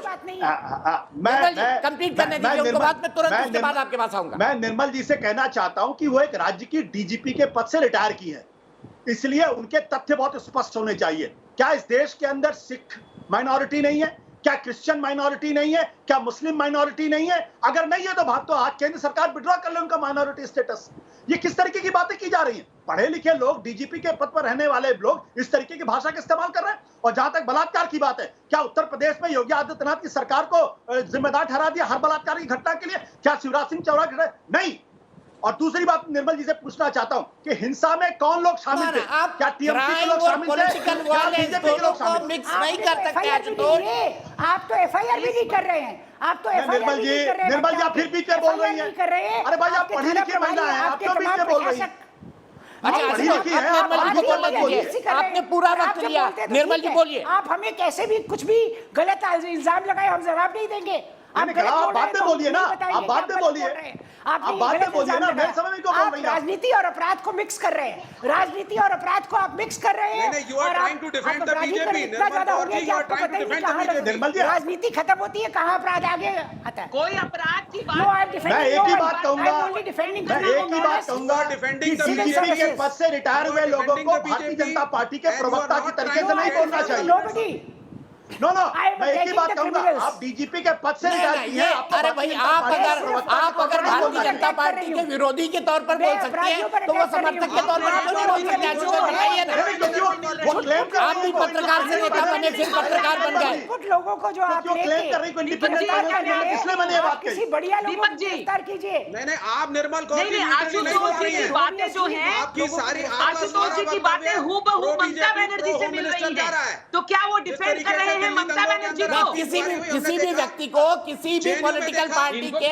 [SPEAKER 1] कंप्लीट करने दीजिए उनको, बात में तुरंत उसके बाद आपके पास आऊंगा।
[SPEAKER 9] मैं निर्मल जी से कहना चाहता हूं कि वो एक राज्य की डीजीपी के पद से रिटायर की है, इसलिए उनके तथ्य बहुत स्पष्ट होने चाहिए। क्या इस देश के अंदर सिख माइनॉरिटी नहीं है? क्या क्रिश्चियन माइनॉरिटी नहीं है? क्या मुस्लिम माइनॉरिटी नहीं है? अगर नहीं है तो आज केंद्र सरकार विड्रॉ कर ले उनका माइनॉरिटी स्टेटस। ये किस तरीके की बातें की जा रही हैं? पढ़े लिखे लोग, डीजीपी के पद पर रहने वाले लोग इस तरीके की भाषा का इस्तेमाल कर रहे हैं। और जहां तक बलात्कार की बात है, क्या उत्तर प्रदेश में योगी आदित्यनाथ की सरकार को जिम्मेदार ठहरा दिया हर बलात्कार की घटना के लिए? क्या शिवराज सिंह चौहान? नहीं। और दूसरी बात निर्मल जी से पूछना चाहता हूं कि हिंसा में कौन लोग शामिल थे? क्या टीएमसी के लोग शामिल थे? बीजेपी के लोग शामिल
[SPEAKER 1] मिक्स नहीं कर सकते आशुतोष।
[SPEAKER 8] आप तो एफआईआर भी नहीं कर रहे हैं। आप तो
[SPEAKER 9] निर्मल जी आप फिर बीच में बोल रही हैं। अरे भाई आप पढ़ी लिखी महिला हैं, आप क्यों बीच में बोल रही हैं?
[SPEAKER 1] आपने पूरा वक्त लिया। निर्मल जी बोलिए।
[SPEAKER 8] आप हमें कैसे भी कुछ भी गलत इल्जाम लगाए, हम जवाब नहीं देंगे।
[SPEAKER 9] आप बात में बोलिए ना, आप बात में बोलिए, आप बात में बोलिए ना। मैं समझ में क्यों बोल रही हूं?
[SPEAKER 8] राजनीति और अपराध को मिक्स कर रहे हैं। राजनीति और अपराध को आप मिक्स कर रहे हैं। निर्मल जी राजनीति खत्म होती है, कहाँ अपराध आगे आता है?
[SPEAKER 11] कोई अपराध की
[SPEAKER 9] मैं एक ही बात कहूंगा डीजीपी के पद से रिटायर हुए लोगों को भारतीय जनता पार्टी के प्रवक्ता की तरीके से नहीं बोलना चाहिए। नो मैं एक ही बात कहूंगा, आप डीजीपी के पद से रिटायर किए हैं।
[SPEAKER 1] अरे भाई आप अगर भारतीय जनता पार्टी के विरोधी के तौर पर बोल सकते हैं तो वो समर्थक के तौर पर क्यों नहीं बोल सकते? बताइए ना। आप भी पत्रकार से नेता बने, फिर पत्रकार बन गए।
[SPEAKER 8] कुछ लोगों को जो आप
[SPEAKER 9] क्लेम कर रही को इंडिपेंडेंट किसने बनी है बात?
[SPEAKER 8] किसी बढ़िया लोगों को गिरफ्तार कीजिए।
[SPEAKER 10] नहीं आप निर्मल को
[SPEAKER 11] आशुतोष जी की बातें जो है,
[SPEAKER 10] आपकी सारी
[SPEAKER 11] आशुतोष जी की बातें हूबहू ममता बनर्जी से मिल रही है। तो क्या वो डिफेंड कर रहे हैं ममता बनर्जी को?
[SPEAKER 1] किसी भी व्यक्ति को किसी भी पॉलिटिकल पार्टी के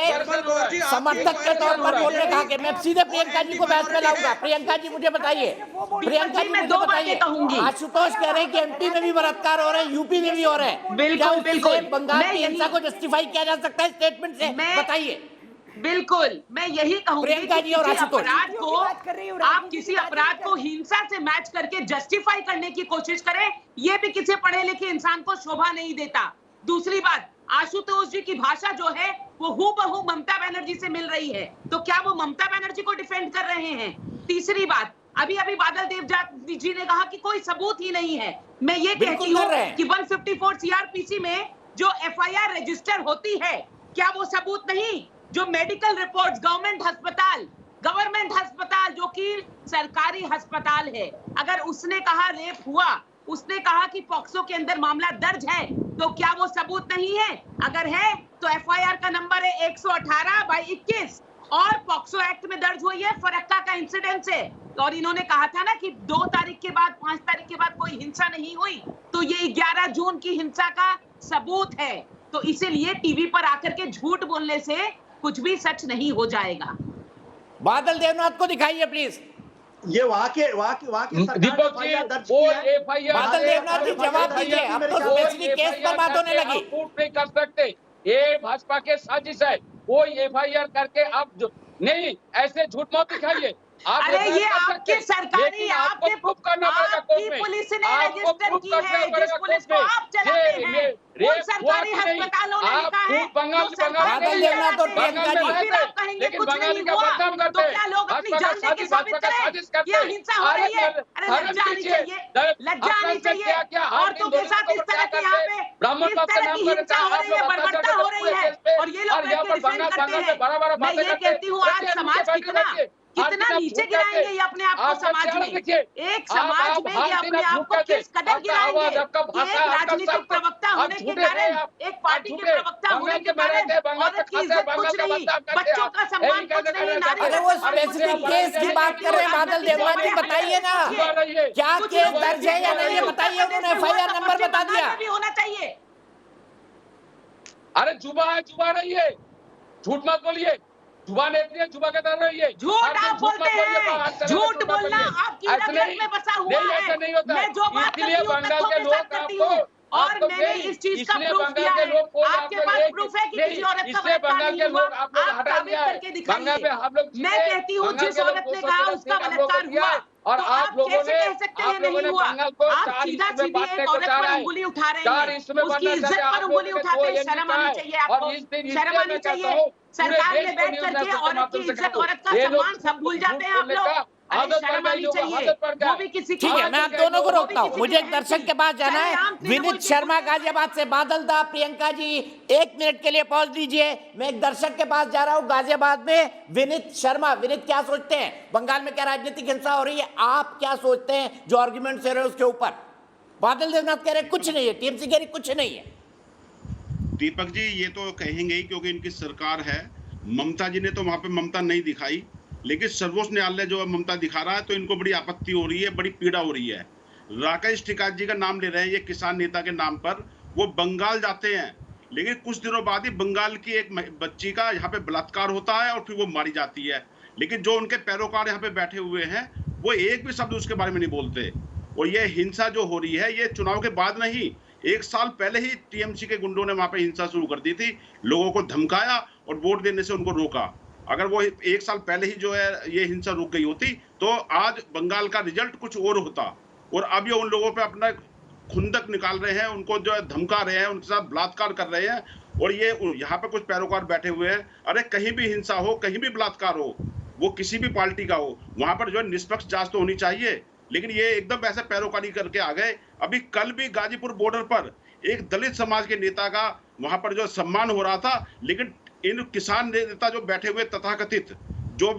[SPEAKER 1] समर्थक के तौर पर बोलने कहा कि मैं सीधे प्रियंका जी को बहस में लाऊंगा। प्रियंका जी मुझे बताइए, प्रियंका जी मुझे बताइए, आशुतोष कह रहे हैं कि एमपी में भी बलात्कार हो रहे हैं, यूपी में भी हो रहे हैं।
[SPEAKER 11] बिल्कुल
[SPEAKER 1] बंगाल की हिंसा को जस्टिफाई किया जा सकता है स्टेटमेंट से? बताइए।
[SPEAKER 11] बिल्कुल मैं यही कहूंगी कि आप किसी अपराध को हिंसा से मैच करके जस्टिफाई करने की कोशिश करें, ये भी किसी पढ़े लिखे इंसान को शोभा नहीं देता। दूसरी बात, आशुतोष जी की भाषा जो है वो हूबहू ममता बनर्जी से मिल रही है, तो क्या वो ममता बनर्जी को डिफेंड कर रहे हैं? तीसरी बात, अभी बादल देव जी ने कहा कि कोई सबूत ही नहीं है। मैं ये कहती हूँ कि 154 सीआरपीसी में जो एफआईआर रजिस्टर होती है, क्या वो सबूत नहीं? जो मेडिकल रिपोर्ट्स गवर्नमेंट अस्पताल जो कि सरकारी अस्पताल है, अगर उसने कहा रेप हुआ, उसने कहा कि पॉक्सो के अंदर मामला दर्ज है, तो क्या वो सबूत नहीं है? अगर है तो एफआईआर का नंबर है 118/21 और पॉक्सो एक्ट में दर्ज हुई है फरक्का का इंसिडेंट से। और इन्होंने कहा था ना कि 2 तारीख के बाद 5 तारीख के बाद कोई हिंसा नहीं हुई, तो ये 11 जून की हिंसा का सबूत है। तो इसीलिए टीवी पर आकर के झूठ बोलने से कुछ भी सच नहीं हो जाएगा।
[SPEAKER 1] बादल देवनाथ को दिखाइए प्लीज।
[SPEAKER 9] ये वहाँ के
[SPEAKER 15] दीपक जी वो एफआईआर
[SPEAKER 1] बादल देवनाथ जी जवाब दीजिए। अब तो स्पेसिफिक केस पर बात होने लगी।
[SPEAKER 15] प्रूफ नहीं कर सकते, ये भाजपा के साजिश है। वो एफआईआर करके आप नहीं ऐसे झूठ मत दिखाइए।
[SPEAKER 11] अरे ये आपके सरकारी आपके आपकी पुलिस ने रजिस्टर की है, जिस पुलिस को आप चलाते हैं उन सरकारी अस्पतालों ने लिखा है
[SPEAKER 1] बादल देवनाथ और प्रियंका जी,
[SPEAKER 11] फिर आप कहेंगे कुछ नहीं हुआ, तो क्या लोग अपनी जान दे के साबित करें ये हिंसा हो रही है? अरे लज्जा आनी चाहिए, लज्जा आनी चाहिए। औरतों के साथ इस तरह की यहाँ पे इस तरह की हिंसा हो रही है, बर्बरता हो रही है, और ये लोग डिफेंड करते हैं। मैं ये कहती हूँ आज समाज कितना नीचे गिराएंगे ये अपने आप को समाज में, एक समाज में ये अपने आप को किस कदर गिराएंगे। एक राजनीतिक प्रवक्ता होने के कारण, एक पार्टी के प्रवक्ता होने के कारण औरत की इज्जत कुछ नहीं, बच्चों का सम्मान कुछ नहीं, नारी
[SPEAKER 1] अरे वो स्पेसिफिक केस की बात कर रहे हैं बादल देवनाथ जी, बताइए ना क्या केस दर्ज है या नहीं, बताइए। उन्होंने FIR नंबर बता दिया।
[SPEAKER 11] भी होना चाहिए।
[SPEAKER 15] अरे जुबा है, जुबा नहीं है, झूठ मत बोलिए, जुबान इतनी है, जुबा के तरह रही है।
[SPEAKER 11] झूठ आप बोलते हैं, झूठ बोलना आपकी रगत में बसा हुआ है। मैं जो बात करती हूँ तथ्यों के साथ करती हूँ, और मैंने इस चीज का प्रूफ किया है। आपके पास प्रूफ है कि किसी औरत का बलात्कार नहीं हुआ, आप साबित करके दिखाइए। मैं कहती हूँ जिस औरत ने कहा उसका बलात्कार हुआ, और आप कैसे कह सकते हैं नहीं हुआ? आप सीधा सीधी एक औरत पर उंगली उठा रहे हैं, उसकी इज्जत पर उंगली उठाते हैं। शर्म आनी चाहिए आपको, शर्म आनी चाहिए। सरकार में बैठ करके औरत की इज्जत, औरत का सम्मान सब भूल जाते हैं आप लोग। अरे शर्म आनी चाहिए, वो भी किसी की।
[SPEAKER 1] ठीक है, मैं आप दोनों को रोकता हूँ, मुझे एक दर्शक के पास जाना है। विनीत शर्मा गाजियाबाद से, बादल दा, प्रियंका जी 1 मिनट के लिए पॉज दीजिए। मैं एक दर्शक के पास जा रहा हूँ गाजियाबाद में, विनीत शर्मा। विनीत, क्या सोचते हैं बंगाल में क्या राजनीतिक हिंसा हो रही है? आप क्या सोचते हैं जो आर्ग्यूमेंट से रहे उसके ऊपर? बादल देवनाथ कह रहे कुछ नहीं है, टीएमसी कह रही कुछ नहीं है।
[SPEAKER 16] दीपक जी ये तो कहेंगे ही क्योंकि इनकी सरकार है। ममता जी ने तो वहां पे ममता नहीं दिखाई, लेकिन सर्वोच्च न्यायालय जो है ममता दिखा रहा है, तो इनको बड़ी आपत्ति हो रही है, बड़ी पीड़ा हो रही है। राकेश टिकैत जी का नाम ले रहे हैं ये किसान नेता के नाम पर। वो बंगाल जाते हैं, लेकिन कुछ दिनों बाद ही बंगाल की एक बच्ची का यहाँ पे बलात्कार होता है और फिर वो मारी जाती है। लेकिन जो उनके पैरोकार यहाँ पे बैठे हुए हैं वो एक भी शब्द उसके बारे में नहीं बोलते। और ये हिंसा जो हो रही है ये चुनाव के बाद नहीं, 1 साल पहले ही टीएमसी के गुंडों ने वहां पे हिंसा शुरू कर दी थी, लोगों को धमकाया और वोट देने से उनको रोका। अगर वो 1 साल पहले ही जो है ये हिंसा रुक गई होती तो आज बंगाल का रिजल्ट कुछ और होता। और अब ये उन लोगों पे अपना खुंदक निकाल रहे हैं, उनको जो है धमका रहे हैं, उनके साथ बलात्कार कर रहे हैं। और ये यहाँ पे कुछ पैरोकार बैठे हुए हैं। अरे कहीं भी हिंसा हो, कहीं भी बलात्कार हो, वो किसी भी पार्टी का हो, वहां पर जो है निष्पक्ष जांच तो होनी चाहिए। लेकिन ये एकदम ऐसे पैरोकारी करके आ गए। अभी कल भी गाजीपुर बॉर्डर पर एक दलित समाज के नेता का वहां पर जो सम्मान हो रहा था, लेकिन इन किसान नेता जो बैठे हुए तथाकथित, जो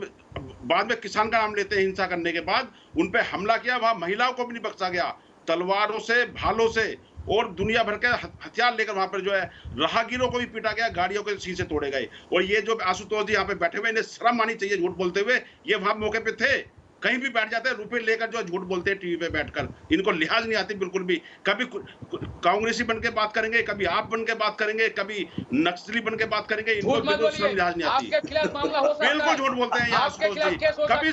[SPEAKER 16] बाद में किसान का नाम लेते हैं हिंसा करने के बाद, उन पे हमला किया। वहां महिलाओं को भी नहीं बख्शा गया, तलवारों से, भालों से और दुनिया भर के हथियार लेकर वहां पर जो है राहगीरों को भी पीटा गया, गाड़ियों के शीशे तोड़े गए। और ये जो आशुतोष जी यहाँ पे बैठे हुए, इन्हें शर्म आनी चाहिए झूठ बोलते हुए। ये वहां मौके पे थे, कहीं भी बैठ जाते हैं, रुपए लेकर जो झूठ बोलते हैं टीवी पे बैठकर। इनको लिहाज नहीं आती बिल्कुल भी। कभी कांग्रेसी बन के बात करेंगे, कभी आप बन के बात करेंगे, कभी नक्सली बन के बात करेंगे। इनको बिल्कुल शर्म लिहाज नहीं आती, बिल्कुल झूठ बोलते हैं यहाँ। कभी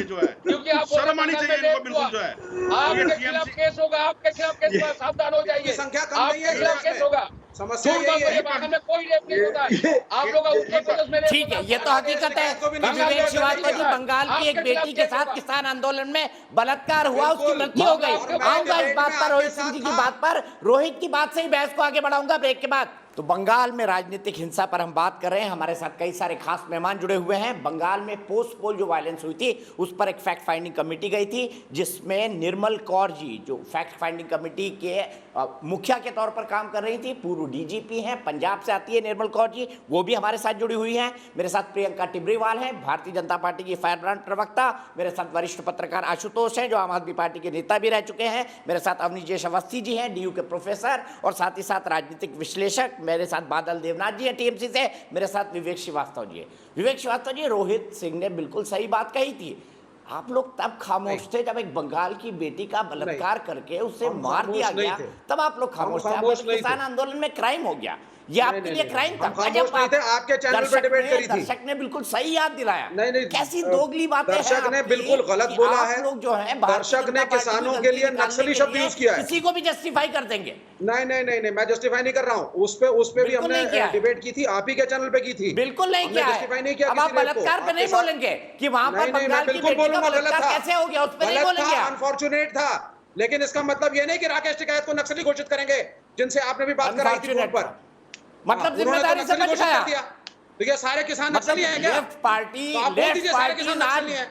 [SPEAKER 16] जो है शर्म आनी चाहिए इनको बिल्कुल जो है।
[SPEAKER 15] आपके खिलाफ केस होगा, आपके खिलाफ केस होगा, सावधान हो जाइए।
[SPEAKER 10] संख्या कम नहीं है,
[SPEAKER 15] खिलाफ केस होगा।
[SPEAKER 10] समस्या यही है,
[SPEAKER 15] कोई रेप नहीं होता है। आप लोग उत्तर प्रदेश में
[SPEAKER 1] ठीक है, ये तो हकीकत है। विवेक श्रीवास्तव जी, बंगाल की एक बेटी के साथ किसान आंदोलन में बलात्कार हुआ, उसकी मृत्यु हो गई। आऊंगा इस बात पर, रोहित सिंह जी की बात पर, रोहित की बात से ही बहस को आगे बढ़ाऊंगा ब्रेक के बाद। तो बंगाल में राजनीतिक हिंसा पर हम बात कर रहे हैं। हमारे साथ कई सारे खास मेहमान जुड़े हुए हैं। बंगाल में पोस्ट पोल जो वायलेंस हुई थी उस पर एक फैक्ट फाइंडिंग कमेटी गई थी, जिसमें निर्मल कौर जी जो फैक्ट फाइंडिंग कमेटी के मुखिया के तौर पर काम कर रही थी, पूर्व डीजीपी हैं, पंजाब से आती है निर्मल कौर जी, वो भी हमारे साथ जुड़ी हुई हैं। मेरे साथ प्रियंका टिब्रीवाल हैं, भारतीय जनता पार्टी की फायर ब्रांड प्रवक्ता। मेरे साथ वरिष्ठ पत्रकार आशुतोष हैं, जो आम आदमी पार्टी के नेता भी रह चुके हैं। मेरे साथ अवनीश अवस्थी जी हैं, DU के प्रोफेसर और साथ ही साथ राजनीतिक विश्लेषक। मेरे साथ बादल देवनाथ जी हैं टीएमसी से। मेरे साथ विवेक श्रीवास्तव जी है। विवेक श्रीवास्तव जी, रोहित सिंह ने बिल्कुल सही बात कही थी। आप लोग तब खामोश थे जब एक बंगाल की बेटी का बलात्कार करके उसे मार दिया गया, तब आप लोग खामोश थे। किसान आंदोलन में क्राइम हो गया, ये आपके लिए क्राइम था।
[SPEAKER 10] आपके चैनल पे डिबेट करी थी,
[SPEAKER 1] दर्शक ने बिल्कुल सही याद दिलाया।
[SPEAKER 10] नहीं,
[SPEAKER 1] कैसी दोगली बातें हैं
[SPEAKER 10] दर्शक ने बिल्कुल गलत बोला है।
[SPEAKER 1] लोग जो है
[SPEAKER 10] दर्शक ने किसानों के लिए नक्सली शब्द यूज किया है,
[SPEAKER 1] किसी को भी जस्टिफाई कर देंगे।
[SPEAKER 10] नहीं, मैं जस्टिफाई नहीं कर रहा हूँ। उस पे भी हमने डिबेट की थी, आप ही के चैनल पे की थी।
[SPEAKER 1] बिल्कुल नहीं किया है। अब आप बलात्कार पे नहीं बोलेंगे कि वहां पर बंगाल की बेटी का बलात्कार कैसे हो गया, उस पर नहीं बोलेंगे।
[SPEAKER 10] अनफॉर्चुनेट था, लेकिन इसका मतलब ये नहीं कि राकेश टिकैत को नक्सली घोषित करेंगे, जिनसे आपने भी बात कराई थी फोन पर।
[SPEAKER 1] मतलब जिम्मेदारी से बच गया।
[SPEAKER 10] तो ये सारे किसान नक्सली हैं क्या?
[SPEAKER 1] लेफ्ट पार्टी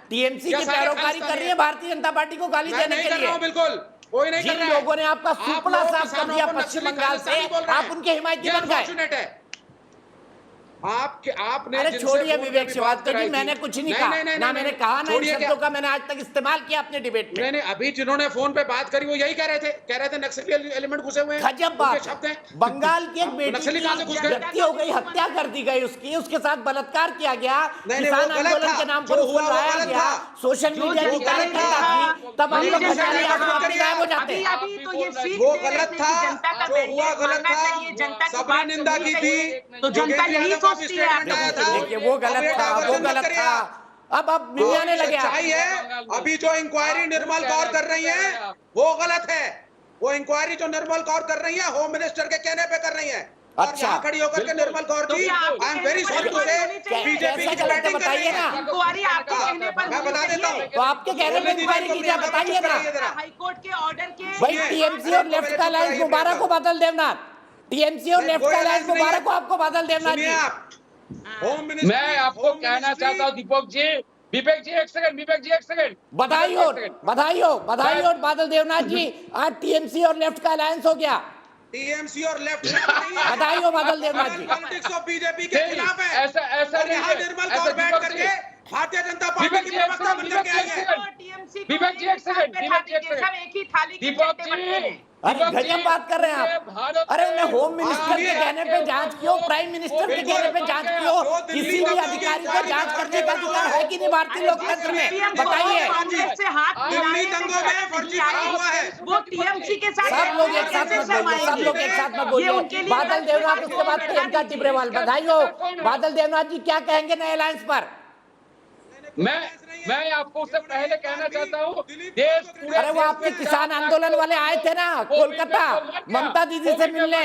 [SPEAKER 1] टीएमसी की पैरोकारी कर रही है भारतीय जनता पार्टी को गाली देने के लिए।
[SPEAKER 10] बिल्कुल कोई नहीं कर रहा है।
[SPEAKER 1] जिन लोगों ने आपका सुपड़ा साफ कर दिया पश्चिम बंगाल से, आप उनके हिमायती बन गए।
[SPEAKER 10] आपने
[SPEAKER 1] अरे छोड़िए विवेक श्रीवास्तव जी, मैंने कुछ नहीं कहा, ना मैंने कहा ना इन शब्दों का मैंने आज तक इस्तेमाल किया अपने डिबेट में।
[SPEAKER 10] नहीं, अभी जिन्होंने फोन पे बात करी वो यही कह रहे थे नक्सली एलिमेंट घुसे हुए हैं।
[SPEAKER 1] गजब बात है। बंगाल की एक बेटी की हो गई, हत्या कर दी गई उसकी, उसके साथ बलात्कार किया गया, किसान आंदोलन के नाम पर उसको लाया गया, सोशल मीडिया की कार्यकर्ता थी, तब हम लोग गायब हो जाते।
[SPEAKER 10] वो गलत था, जो हुआ गलत था, सबने निंदा की थी,
[SPEAKER 11] तो जनता यही सोचती है।
[SPEAKER 1] देखिए वो गलत था, अब मिलने लगे।
[SPEAKER 10] है अभी जो इंक्वायरी निर्मल कौर कर रही है वो गलत है। वो इंक्वायरी जो निर्मल कौर कर रही है होम मिनिस्टर के कहने पे कर रही है। अच्छा, खड़ी होकर के Nirmal Kaur ji, I am very sorry to say BJP की बैटिंग बताइए ना।
[SPEAKER 11] इंक्वायरी आपके कहने पर
[SPEAKER 10] मैं बता देता हूँ,
[SPEAKER 1] तो आपके कहने पे इंक्वायरी कीजिए, बताइए ना।
[SPEAKER 11] हाईकोर्ट के ऑर्डर के
[SPEAKER 1] भाई टीएमसी और लेफ्ट का अलायंस मुबारक को बादल देवनाथ, टीएमसी और लेफ्ट का अलायंस मुबारक को आपको बादल देवनाथ जी।
[SPEAKER 15] मैं आपको कहना चाहता हूँ दीपक जी, विवेक जी एक सेकंड,
[SPEAKER 1] बधाई हो बादल देवनाथ जी, आज टीएमसी और लेफ्ट का अलायंस हो गया।
[SPEAKER 10] टीएमसी और लेफ्ट
[SPEAKER 1] बधाई हो बादल देवनाथ जी।
[SPEAKER 10] पॉलिटिक्स ऑफ बीजेपी के खिलाफ है।
[SPEAKER 15] ऐसा
[SPEAKER 10] यहाँ निर्मल कौर बैठ करके भारतीय जनता पार्टी की प्रवक्ता बनकर के आई है।
[SPEAKER 15] विवेक जी एक सेकंड, दीपक जी,
[SPEAKER 1] अरे गजब बात कर रहे हैं आप। अरे उन्हें होम मिनिस्टर के कहने पे जांच क्यों, प्राइम मिनिस्टर के कहने पे जांच क्यों, किसी भी अधिकारी को जांच करने का अधिकार है कि नहीं भारतीय लोकतंत्र में, बताइए।
[SPEAKER 11] वो टीएमसी के साथ
[SPEAKER 1] सब लोग एक साथ मत बोलिए। बादल देवनाथ, उसके बाद प्रियंका टिब्रेवाल, बधाई हो। बादल देवनाथ जी क्या कहेंगे नए अलायंस पर?
[SPEAKER 15] मैं आपको उससे पहले कहना चाहता हूँ, देश पूरे,
[SPEAKER 1] अरे वो आपके किसान आंदोलन वाले आए थे ना कोलकाता, ममता दीदी से मिलने,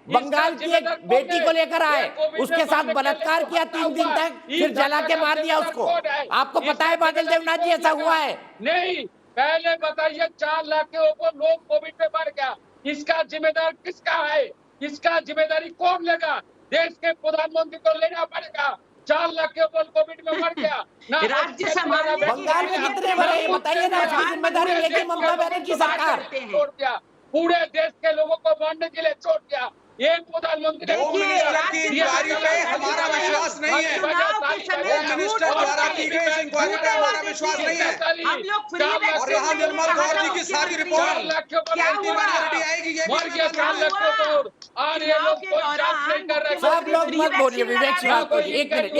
[SPEAKER 1] बंगाल की एक बेटी को लेकर आए, उसके साथ बलात्कार किया 3 दिन तक, फिर जला के मार दिया उसको। आपको पता है बादल देवनाथ जी ऐसा हुआ है?
[SPEAKER 15] नहीं, पहले बताइए 4 लाख के ऊपर लोग कोविड में मर गया, इसका जिम्मेदार किसका है? इसका जिम्मेदारी कौन लेगा? देश के प्रधानमंत्री को लेना पड़ेगा। 4 लाख के ऊपर कोविड में मर गया ना,
[SPEAKER 11] राज्य संभालने की
[SPEAKER 1] बंगाल में कितने बड़े बताइए ना, उसकी जिम्मेदारी लेके ममता बनर्जी सरकार
[SPEAKER 15] छोड़ दिया, पूरे देश के लोगों को मारने के लिए छोड़ दिया। एक प्रधानमंत्री
[SPEAKER 10] की इंक्वायरी पे हमारा विश्वास नहीं है, होम मिनिस्टर द्वारा की गई इस इंक्वायरी पे हमारा विश्वास नहीं है। और यहाँ निर्मल कौर जी की सारी रिपोर्ट एंटी आएगी, ये
[SPEAKER 1] सब लोग मत बोलिए। विवेक श्रीवास्तव जी एक मिनट।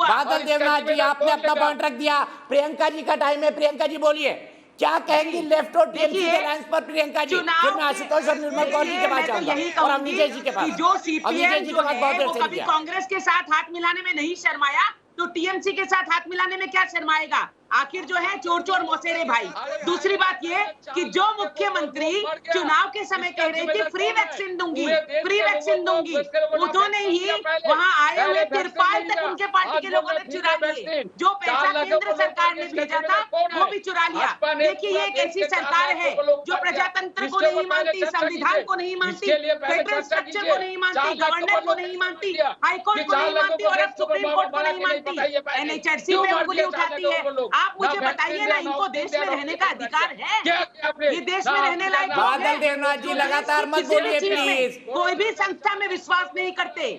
[SPEAKER 1] बादल देवनाथ जी आपने अपना पॉइंट रख दिया, प्रियंका जी का टाइम है, प्रियंका जी बोलिए क्या कहेंगी लेफ्ट और टीएमसी के अलायंस पर प्रियंका जी, फिर मैं आशुतोष और निर्मल कौर जी के पास जाऊंगा और अमित जी के पास।
[SPEAKER 11] जो सीपीएम जो है वो कभी कांग्रेस के साथ हाथ मिलाने में नहीं शर्माया, तो टीएमसी के साथ हाथ मिलाने में क्या शर्माएगा? आखिर जो है चोर चोर मौसेरे भाई। दूसरी बात ये कि जो मुख्यमंत्री चुनाव के समय कह रहे थे फ्री वैक्सीन दूंगी, उन्होंने ही वहां आए हुए तिरपाल तक उनके पार्टी के लोगों ने चुरा लिए। जो पैसा केंद्र सरकार ने भेजा था वो भी चुरा लिया। देखिए ये एक ऐसी सरकार है जो प्रजातंत्र को नहीं मानती, संविधान को नहीं मानती, फेडरल स्ट्रक्चर को नहीं मानती, गवर्नर को नहीं मानती, हाईकोर्ट को नहीं मानती और अब सुप्रीम कोर्ट को नहीं मानती, एनएचआरसी पे उंगली उठाती है। आप मुझे बताइए ना, इनको देश में रहने का अधिकार है? ये देश में रहने लायक
[SPEAKER 1] बादल देवनाथ जी लगातार मत बोलिए प्लीज।
[SPEAKER 11] कोई भी संस्था में विश्वास नहीं करते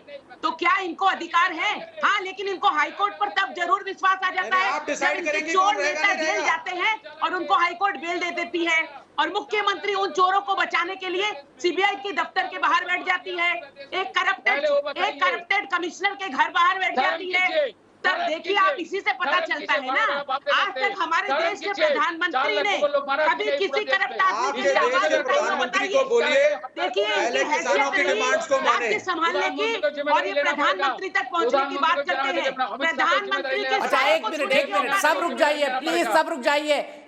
[SPEAKER 11] तो क्या इनको अधिकार है? हाँ, लेकिन इनको हाईकोर्ट पर तब जरूर विश्वास आ जाता है जब इनके चोर नेता जेल जाते हैं और उनको हाईकोर्ट बेल दे देती है और मुख्यमंत्री उन चोरों को बचाने के लिए सीबीआई के दफ्तर के बाहर बैठ जाती है, एक करप्टेड कमिश्नर के घर बाहर बैठ जाती है। सब देखिए, आप इसी से पता चलता है ना, आज तक हमारे देश के प्रधानमंत्री ने कभी किसी करप्ट आदमी की आवाज उठाई, बताइए। देखिए इनकी हैसियत नहीं राज्य संभालने की, और ये प्रधानमंत्री तक पहुंचने की बात करते हैं। प्रधानमंत्री के
[SPEAKER 1] अच्छा, एक मिनट, सब रुक जाइए प्लीज,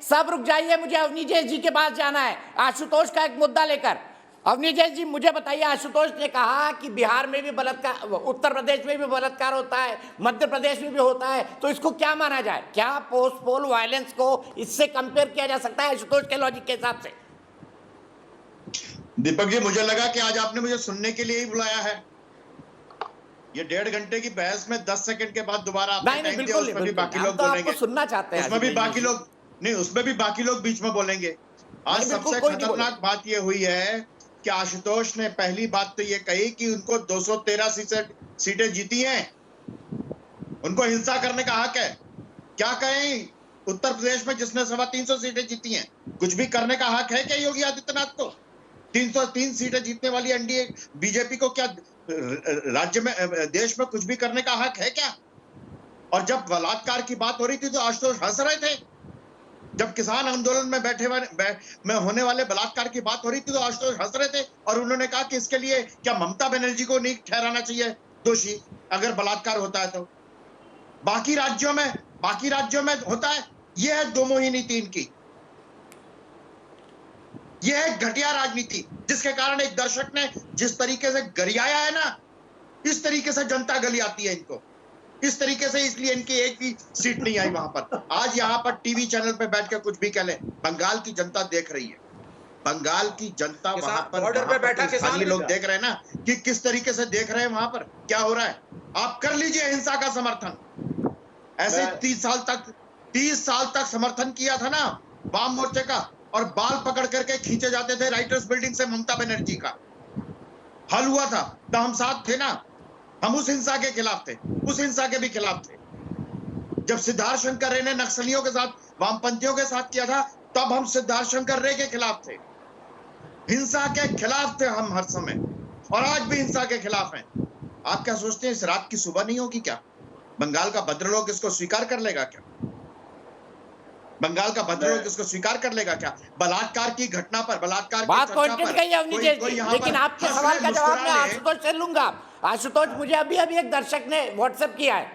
[SPEAKER 1] सब रुक जाइए, मुझे अवनीश जी के पास जाना है आशुतोष का एक मुद्दा लेकर। अवनीश जी मुझे बताइए, आशुतोष ने कहा कि बिहार में भी बलात्कार, उत्तर प्रदेश में भी बलात्कार होता है, मध्य प्रदेश में भी होता है, तो इसको क्या माना जाए? क्या पोस्ट पोल वायलेंस को इससे कंपेयर किया जा सकता है आशुतोष के लॉजिक के हिसाब से?
[SPEAKER 13] दीपक जी, मुझे लगा कि आज आपने मुझे सुनने के लिए ही बुलाया है। ये 1.5 घंटे की बहस में 10 सेकंड के बाद दोबारा आपने टाइम दिया, उसमें भी बाकी लोग बोलेंगे,
[SPEAKER 1] सुनना चाहते हैं,
[SPEAKER 13] उसमें भी बाकी लोग नहीं, उसमें भी बाकी लोग बीच में बोलेंगे। आज सबसे खतरनाक बात ये हुई है कि आशुतोष ने पहली बात तो ये कही कि उनको 213 सीटें जीती हैं, उनको हिंसा करने का हक है। क्या कहें उत्तर प्रदेश में जिसने 325 सीटें जीती हैं, कुछ भी करने का हक है क्या योगी आदित्यनाथ को? 303 सीटें जीतने वाली एनडीए बीजेपी को क्या राज्य में, देश में कुछ भी करने का हक है क्या? और जब बलात्कार की बात हो रही थी तो आशुतोष हंस रहे थे। जब किसान आंदोलन में होने वाले बलात्कार की बात हो रही थी तो आशुतोष हंस रहे थे, और उन्होंने कहा कि इसके लिए क्या ममता बनर्जी को नहीं ठहराना चाहिए दोषी अगर बलात्कार होता है तो? बाकी राज्यों में होता है। यह है दोमोही नीति इनकी, यह है घटिया राजनीति, जिसके कारण एक दर्शक ने जिस तरीके से गरियाया है ना, इस तरीके से जनता गली आती है इनको, इस तरीके से, इसलिए इनकी एक भी सीट नहीं आई वहां पर। आज यहाँ पर टीवी चैनल पे बैठ के कुछ भी कह ले, बंगाल की जनता देख रही है, बंगाल की जनता वहां पर
[SPEAKER 10] बॉर्डर पे बैठा किसान
[SPEAKER 13] लोग देख रहे हैं ना कि किस तरीके से देख रहे हैं वहां पर क्या हो रहा है। आप कर लीजिए हिंसा का समर्थन, ऐसे 30 साल तक समर्थन किया था ना वाम मोर्चे का, और बाल पकड़ करके खींचे जाते थे राइटर्स बिल्डिंग से ममता बनर्जी का। हल हुआ था तो हम साथ थे ना, हम उस हिंसा के खिलाफ थे, उस हिंसा के भी खिलाफ थे। जब सिद्धार्थ शंकर रे ने नक्सलियों के साथ, वामपंथियों के साथ किया था, तब हम सिद्धार्थ शंकर रे के खिलाफ थे, हिंसा के खिलाफ थे हम हर समय, और आज भी हिंसा के खिलाफ हैं। आप क्या सोचते हैं इस रात की सुबह नहीं होगी क्या? बंगाल का भद्रलोक इसको स्वीकार कर लेगा क्या? बंगाल का भद्रलोक इसको स्वीकार कर लेगा क्या? बलात्कार की घटना पर, बलात्कार
[SPEAKER 1] बात पॉइंटेड कही अवनीश जी, लेकिन आपके सवाल का जवाब मैं आशुतोष से लूंगा। आशुतोष, मुझे अभी एक दर्शक ने व्हाट्सएप किया है,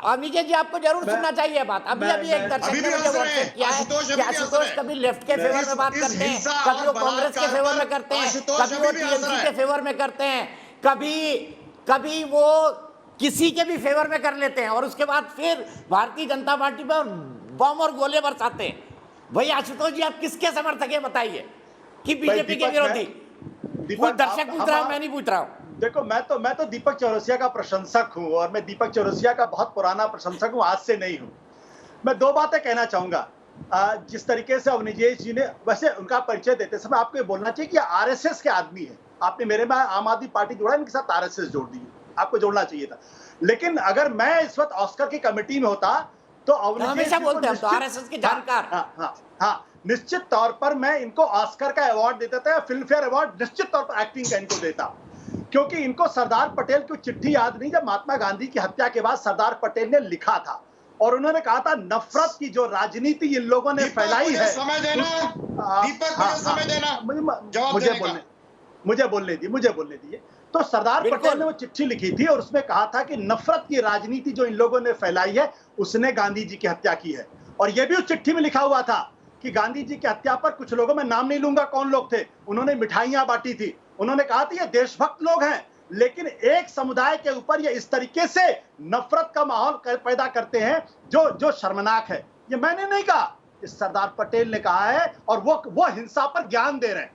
[SPEAKER 1] अवनीश जी आपको जरूर सुनना चाहिए बात। अभी एक दर्शक ने मुझे व्हाट्सएप किया है कि आशुतोष कभी लेफ्ट के फेवर में बात करते हैं, कभी वो कांग्रेस के फेवर में करते हैं, कभी वो टीएमसी के फेवर में करते हैं, कभी वो किसी के भी फेवर में कर लेते हैं, और उसके बाद फिर भारतीय जनता पार्टी पर बम और गोले बरसाते हैं। भाई आशुतोष जी, आप किसके समर्थक हैं बताइए, कि बीजेपी के विरोधी? कोई दर्शक पूछ रहा है, मैं नहीं पूछ रहा हूँ।
[SPEAKER 9] देखो, मैं तो दीपक चौरसिया का प्रशंसक हूं, और मैं दीपक चौरसिया का बहुत पुराना प्रशंसक हूं, आज से नहीं हूं। मैं 2 बातें कहना चाहूंगा। जिस तरीके से अवनीश जी ने, वैसे उनका परिचय देते समय आपको ये बोलना चाहिए कि आरएसएस के आदमी है। आपने मेरे में आम आदमी पार्टी जोड़ा, इनके साथ आरएसएस जोड़ दी, आपको जोड़ना चाहिए था। लेकिन अगर मैं इस वक्त ऑस्कर की कमेटी में होता तो
[SPEAKER 1] हमेशा बोलते हैं तो आरएसएस के जानकार,
[SPEAKER 9] हाँ, निश्चित तौर पर मैं इनको ऑस्कर का अवार्ड देता था, फिल्म फेयर अवार्ड निश्चित तौर पर एक्टिंग का इनको देता, क्योंकि इनको सरदार पटेल की चिट्ठी याद नहीं, जब महात्मा गांधी की हत्या के बाद सरदार पटेल ने लिखा था, और उन्होंने कहा था नफरत की जो राजनीति इन लोगों ने फैलाई है।
[SPEAKER 13] समय देना,
[SPEAKER 9] मुझे बोलने दीजिए। तो सरदार पटेल ने वो चिट्ठी लिखी थी, और उसमें कहा था कि नफरत की राजनीति जो इन लोगों ने फैलाई है, उसने गांधी जी की हत्या की है। और ये भी उस चिट्ठी में लिखा हुआ था कि गांधी जी की हत्या पर कुछ लोगों में नाम नहीं लूंगा कौन लोग थे, उन्होंने मिठाइयां बांटी थी, उन्होंने कहा था ये देशभक्त लोग हैं, लेकिन एक समुदाय के ऊपर ये इस तरीके से नफरत का माहौल पैदा करते हैं जो शर्मनाक है। ये मैंने नहीं कहा, इस सरदार पटेल ने कहा है, और वो हिंसा पर ज्ञान दे रहे हैं।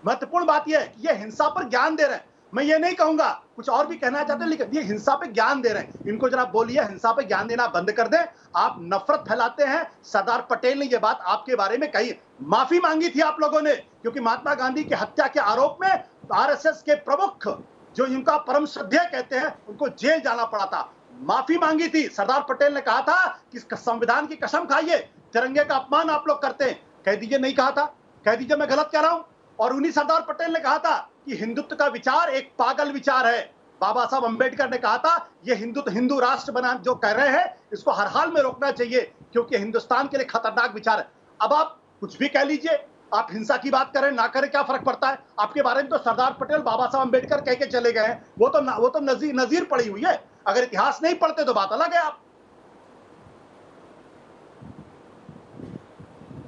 [SPEAKER 9] महत्वपूर्ण बात यह है कि ये हिंसा पर ज्ञान दे रहे हैं। मैं ये नहीं कहूंगा, कुछ और भी कहना चाहते हैं, लेकिन ये हिंसा पे ज्ञान दे रहे हैं। इनको जरा बोलिए हिंसा पे ज्ञान देना बंद कर दें, आप नफरत फैलाते हैं। सरदार पटेल ने ये बात आपके बारे में कही, माफी मांगी थी आप लोगों ने, क्योंकि महात्मा गांधी की हत्या के आरोप में आरएसएस के प्रमुख, जो इनका परम श्रद्धेय कहते हैं, उनको जेल जाना पड़ा था। माफी मांगी थी। सरदार पटेल ने कहा था कि संविधान की कसम खाइए, तिरंगे का अपमान आप लोग करते हैं। कह दीजिए नहीं कहा था, कह दीजिए मैं गलत कह रहा हूं। और उन्हीं सरदार पटेल ने कहा था कि हिंदुत्व का विचार एक पागल विचार है, बाबा साहब अंबेडकर ने कहा था ये हिंदू राष्ट्र बना जो कह रहे हैं इसको हर हाल में रोकना चाहिए क्योंकि हिंदुस्तान के लिए खतरनाक विचार है। अब आप कुछ भी कह लीजिए, आप हिंसा की बात करें ना करें क्या फर्क पड़ता है? आपके बारे में तो सरदार पटेल बाबा साहब अंबेडकर कह के चले गए हैं, वो तो नजीर पड़ी हुई है। अगर इतिहास नहीं पढ़ते तो बात अलग है। आप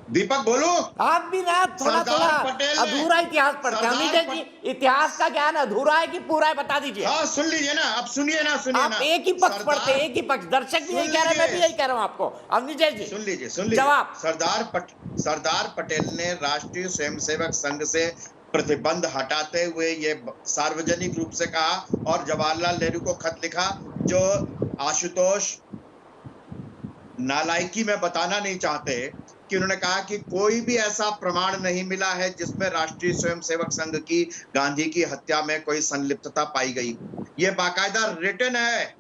[SPEAKER 13] दीपक बोलो,
[SPEAKER 1] आप भी ना थोड़ा अधूरा इतिहास पढ़ते हैं। इतिहास का ज्ञान अधूरा है कि पूरा है, बता दीजिए।
[SPEAKER 13] हाँ सुन लीजिए ना, अब सुनिए ना,
[SPEAKER 1] आप एक ही पक्ष पढ़ते हैं, एक ही पक्ष। दर्शक भी यही कह रहे हैं, मैं भी यही कह रहा हूं आपको। अवनीश जी
[SPEAKER 13] सुन लीजिए
[SPEAKER 1] जवाब।
[SPEAKER 13] सरदार पटेल ने राष्ट्रीय स्वयंसेवक संघ से प्रतिबंध हटाते हुए ये सार्वजनिक रूप से कहा और जवाहरलाल नेहरू को खत लिखा, जो आशुतोष नालायकी में बताना नहीं चाहते कि उन्होंने कहा कि कोई भी ऐसा प्रमाण नहीं मिला है जिसमें राष्ट्रीय स्वयंसेवक संघ की गांधी की हत्या में कोई संलिप्तता पाई गई। ये बाकायदा रिटन है,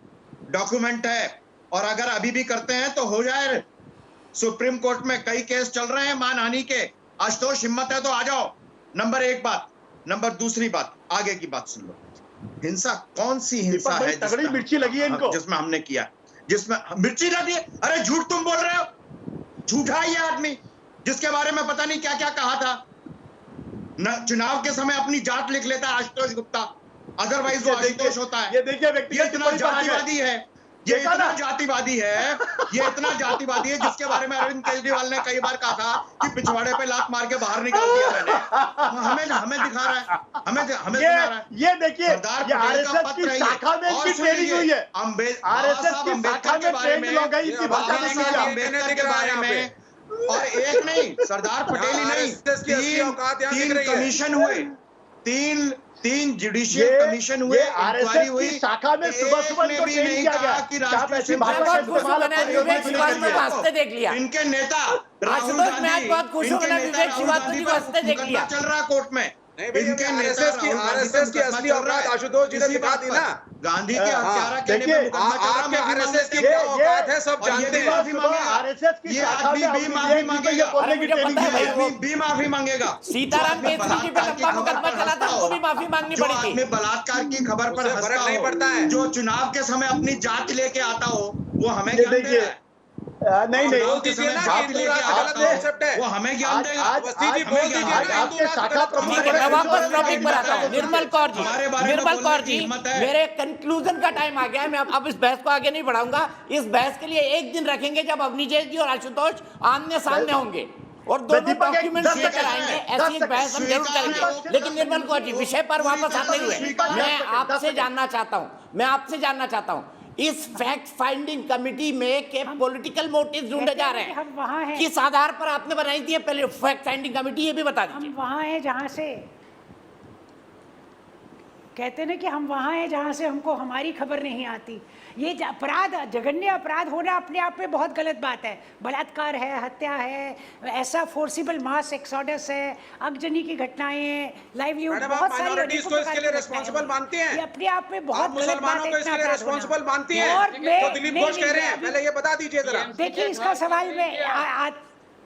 [SPEAKER 13] डॉक्यूमेंट है, और अगर अभी भी करते हैं तो हो जाए। सुप्रीम कोर्ट में कई केस चल रहे हैं मानहानि के। आशुतोष हिम्मत है तो आ जाओ। नंबर एक बात। नंबर दूसरी बात, आगे की बात सुन लो। हिंसा कौन सी हिंसा है
[SPEAKER 9] तगड़ी मिर्ची लगी है इनको,
[SPEAKER 13] जिसमें हमने किया, जिसमें मिर्ची लगी है? अरे झूठ तुम बोल रहे हो, झूठा ये आदमी जिसके बारे में पता नहीं क्या क्या कहा था। चुनाव के समय अपनी जात लिख लेता है आशुतोष गुप्ता, अदरवाइज वो आशुतोष होता है।
[SPEAKER 9] ये देखिए व्यक्ति
[SPEAKER 13] इतना जातिवादी है, ये इतना जातिवादी है, ये इतना जातिवादी है जिसके बारे में अरविंद केजरीवाल ने कई बार कहा था कि पिछवाड़े पे लात मार के बाहर निकाल दिया मैंने। हमें दिखा रहा है, हमें दिखा रहा है।
[SPEAKER 9] ये देखिए, ये आरएसएस की शाखा में इनकी ट्रेनिंग हुई है। आरएसएस की शाखा में ट्रेनिंग लोग हैं, इनकी भाषा
[SPEAKER 13] अम्बेडकर के बारे में। और एक नहीं, सरदार पटेल ही नहीं, तीन कमीशन हुए, तीन जुडिशियल कमीशन हुए, इंक्वायरी हुई।
[SPEAKER 9] शाखा में सुबह
[SPEAKER 13] ने भी नहीं कहा कि राष्ट्रीय
[SPEAKER 1] देख लिया
[SPEAKER 13] इनके नेता
[SPEAKER 1] राहुल गांधी, बहुत खुश हो गया विवेक श्रीवास्तव जी को हंसते देख लिया।
[SPEAKER 13] चल रहा कोर्ट में इनके
[SPEAKER 10] आरएसएस की असली औकात आशुतोष जी ने दिखा दी ना।
[SPEAKER 13] गांधी के हत्यारा कहने पे
[SPEAKER 10] आपके आरएसएस की क्या औकात है सब जानते हैं।
[SPEAKER 9] आरएसएस की
[SPEAKER 13] ये आदमी भी माफी मांगेगा, भी माफी मांगेगा।
[SPEAKER 1] सीताराम केसरी जी पे लंबा मुकदमा चला था, उनको भी माफी मांगनी पड़ी थी।
[SPEAKER 13] आदमी बलात्कार की खबर पर
[SPEAKER 10] फर्क नहीं पड़ता है,
[SPEAKER 13] जो चुनाव के समय अपनी जात लेके आता हो वो हमें ज्ञान देगा।
[SPEAKER 9] नहीं
[SPEAKER 10] बोल दीजिए ना कि हिंदू राष्ट्र गलत कॉन्सेप्ट है,
[SPEAKER 13] वो हमें ज्ञान देगा।
[SPEAKER 10] अवस्थी जी बोल दीजिए ना हिंदू राष्ट्र गलत कॉन्सेप्ट है।
[SPEAKER 1] मैं वापस टॉपिक पर आता हूं। निर्मल कौर जी, मेरे कंक्लूजन का टाइम आ गया है। मैं अब इस बहस को आगे नहीं बढ़ाऊंगा। इस बहस के लिए एक दिन रखेंगे जब अवनीश जी और आशुतोष आमने सामने होंगे और दोनों डॉक्यूमेंट लेकर आएंगे। ऐसी एक बहस हम जरूर करेंगे। लेकिन निर्मल कौर जी, विषय पर वापस आते हुए मैं आपसे जानना चाहता हूं, इस फैक्ट फाइंडिंग कमेटी में के पॉलिटिकल मोटिव ढूंढे जा रहे हैं,
[SPEAKER 8] हम वहाँ हैं।
[SPEAKER 1] किस आधार पर आपने बनाई थी पहले फैक्ट फाइंडिंग कमेटी, ये भी बता दीजिए।
[SPEAKER 8] हम वहाँ हैं जहाँ से कहते हैं ना कि हम वहाँ हैं जहाँ से हमको हमारी खबर नहीं आती। ये अपराध, जघन्य अपराध होना अपने आप में बहुत गलत बात है। बलात्कार है, हत्या है, ऐसा फोर्सिबल मास एक्सोडस है, आगजनी की घटनाएं हैं, लाइवलीहुड, बहुत सारी
[SPEAKER 10] माइनॉरिटीज को इसके लिए रिस्पांसिबल मानते हैं।
[SPEAKER 8] ये अपने आप में बहुत गलत बात है।
[SPEAKER 10] मुसलमानों को इसके लिए रिस्पांसिबल मानती हैं।
[SPEAKER 8] और
[SPEAKER 10] तो दिलीप घोष कह रहे हैं, पहले ये बता दीजिए जरा।
[SPEAKER 8] देखिए इसका सवाल में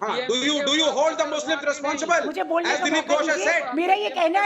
[SPEAKER 10] Do you hold the Muslims responsible?
[SPEAKER 8] मुझे बोलने
[SPEAKER 10] as Dilip Ghosh has said?
[SPEAKER 8] मेरा ये कहना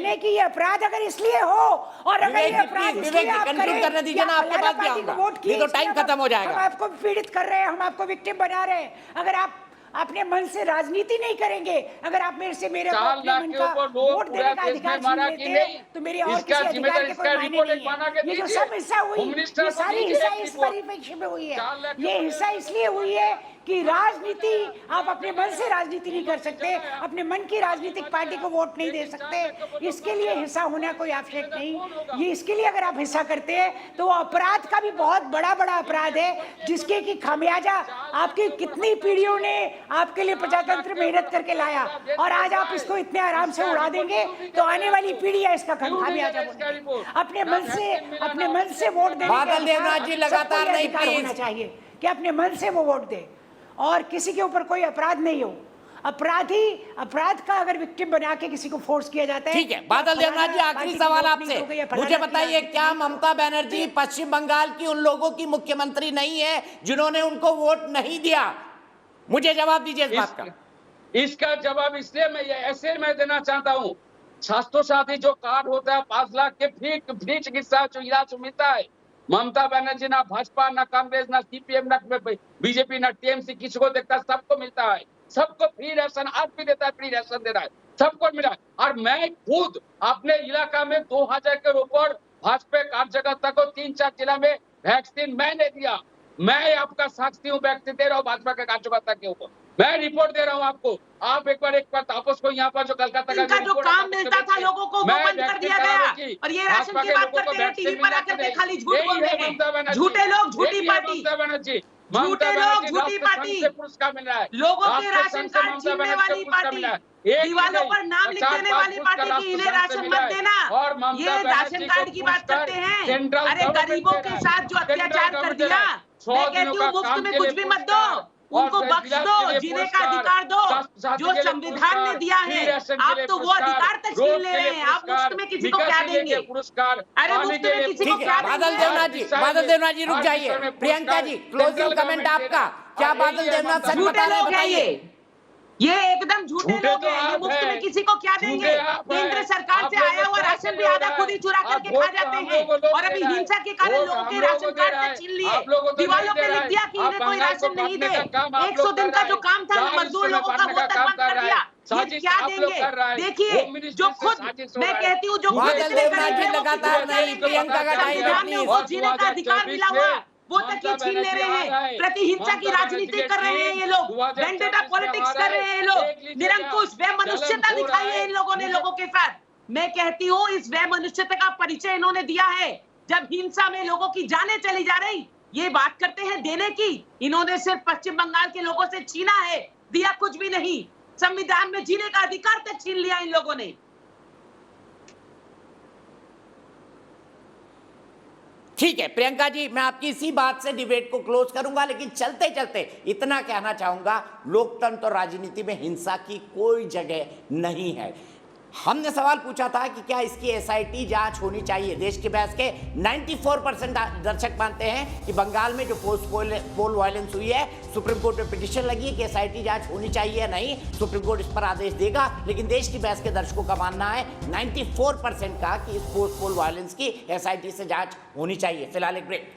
[SPEAKER 8] है कि ये अपराध अगर इसलिए हो और अगर ये अपराध इसलिए आप करें
[SPEAKER 1] करने दीजिए ना, आपके पास भी आऊंगा, नहीं तो टाइम खत्म हो जाएगा।
[SPEAKER 8] हम आपको पीड़ित कर रहे हैं, हम आपको विक्टिम बना रहे हैं। अगर आप अपने मन से राजनीति नहीं करेंगे, अगर आप मेरे को अपने मन का वोट देने का अधिकार छीन लेते हैं, तो मेरे और किसी अधिकार के कोई मायने नहीं है। ये जो सब हिस्सा हुई, ये सारी हिस्सा इस परिप्रेक्ष्य में हुई है। ये हिस्सा इसलिए हुई है कि राजनीति, आप अपने मन से राजनीति नहीं कर सकते, अपने मन की राजनीतिक पार्टी को वोट नहीं दे सकते। इसके लिए हिस्सा होना कोई आवश्यक नहीं। ये इसके लिए अगर आप हिस्सा करते हैं तो वो अपराध का भी बहुत बड़ा अपराध है, जिसके की खामियाजा आपकी कितनी पीढ़ियों ने आपके लिए प्रजातंत्र मेहनत करके लाया, और आज आप इसको इतने आराम से उड़ा देंगे तो आने वाली पीढ़ियां इसका खामियाजा भुगतेंगी। अपने मन से वोट देने
[SPEAKER 1] बादल देवनाथ जी लगातार नहीं,
[SPEAKER 8] होना चाहिए कि अपने मन से वो वोट दे और किसी के ऊपर कोई अपराध नहीं हो। अपराध का अगर विक्टिम बना के किसी को फोर्स किया जाता है।
[SPEAKER 1] ठीक है बादल देवनाथ जी, आखिरी सवाल आपसे, मुझे बताइए क्या ममता बनर्जी पश्चिम बंगाल की उन लोगों की मुख्यमंत्री नहीं है जिन्होंने उनको वोट नहीं दिया? मुझे जवाब दीजिए इस बात का।
[SPEAKER 15] इसका जवाब इसलिए मैं ऐसे मैं देना चाहता हूं, स्वास्थ्य साथी जो कार्ड होता है 5 लाख के फ्री चिकित्सा जो इलाज मिलता है। ममता बनर्जी ना भाजपा ना कांग्रेस ना सीपीएम ना बीजेपी ना टीएमसी किसी को देखता, सबको मिलता है, सबको फ्री राशन आज भी देता है, फ्री राशन दे रहा है, सबको मिला। और मैं खुद अपने इलाका में 2000 के ऊपर भाजपा कार्यकर्ता को 3-4 जिला में वैक्सीन मैंने दिया। मैं आपका साक्षी हूँ, वैक्सीन दे रहा हूँ भाजपा के कार्यकर्ता के ऊपर, मैं रिपोर्ट दे रहा हूँ आपको। आप एक बार तापस को यहाँ पर जो कलकत्ता
[SPEAKER 11] का जो काम मिलता था लोगों को वो बंद कर दिया गया। और ये राशन की बात करते हैं, टीवी पर आकर के खाली झूठ बोलते हैं। झूठे लोग, झूठी पार्टी, झूठे लोग, झूठी पार्टी,
[SPEAKER 15] पुरस्कार मिल रहा है
[SPEAKER 11] लोगों के राशन कार्ड छीनने वाली पार्टी, दीवालों पर नाम लिख देने वाली पार्टी की इन्हें राशन मत देना। ये राशन कार्ड की बात करते हैं। अरे गरीबों के साथ जो अत्याचार कर दिया, मैं कहती हूँ मुफ्त में कुछ भी मत दो, उनको बख्श दो, जीने का अधिकार दो जो संविधान ने दिया है। आप तो वो अधिकार तक छीन ले रहे हैं। आप मुफ्त में किसी को क्या देंगे? अरे मुफ्त में किसी को क्या देंगे?
[SPEAKER 1] बादल देवनाथ जी रुक जाइए। प्रियंका जी क्लोजिंग कमेंट आपका। क्या बादल देवनाथ सच बता रहे हैं? बताइए।
[SPEAKER 11] ये एकदम झूठे लोग हैं। ये मुफ्त में किसी को क्या देंगे? केंद्र सरकार से आया हुआ राशन भी आधा खुद ही चुरा करके खा जाते हैं। और अभी हिंसा के कारण लोगों के राशन कार्ड से छीन लिए, दीवालों पे लिख दिया कि इन्हें कोई राशन नहीं दे। 100 दिन का जो काम था मजदूर लोगों का वो तक बंद कर दिया। ये क्या देंगे? देखिए जो खुद, मैं कहती हूँ जो
[SPEAKER 1] बादल देवनाथ जी लगातार नहीं, प्रियंका का टाइम
[SPEAKER 11] जीने का अधिकार मिला हुआ वो तक ये छीन ले रहे हैं। प्रतिहिंसा की राजनीति कर रहे हैं ये लोग, वेंडेटा पॉलिटिक्स कर रहे हैं ये लोग, निरंकुश वैमनस्यता दिखाई है इन लोगों ने लोगों के साथ। मैं कहती हूँ इस वैमनस्यता का परिचय इन्होंने दिया है जब हिंसा में लोगों की जानें चली जा रही। ये बात करते हैं देने की, इन्होंने सिर्फ पश्चिम बंगाल के लोगों से छीना है, दिया कुछ भी नहीं। संविधान में जीने का अधिकार तक छीन लिया इन लोगों ने।
[SPEAKER 1] ठीक है प्रियंका जी, मैं आपकी इसी बात से डिबेट को क्लोज करूंगा, लेकिन चलते चलते इतना कहना चाहूंगा, लोकतंत्र और राजनीति में हिंसा की कोई जगह नहीं है। हमने सवाल पूछा था कि क्या इसकी एसआईटी जांच होनी चाहिए। देश के बहस के 94% दर्शक मानते हैं कि बंगाल में जो पोल वायलेंस हुई है, सुप्रीम कोर्ट में पिटीशन लगी है कि एसआईटी जांच होनी चाहिए या नहीं। सुप्रीम कोर्ट इस पर आदेश देगा, लेकिन देश की बहस के दर्शकों का मानना है 94% का कि इस पोल वायलेंस की एसआईटी से जांच होनी चाहिए। फिलहाल एक ब्रेक।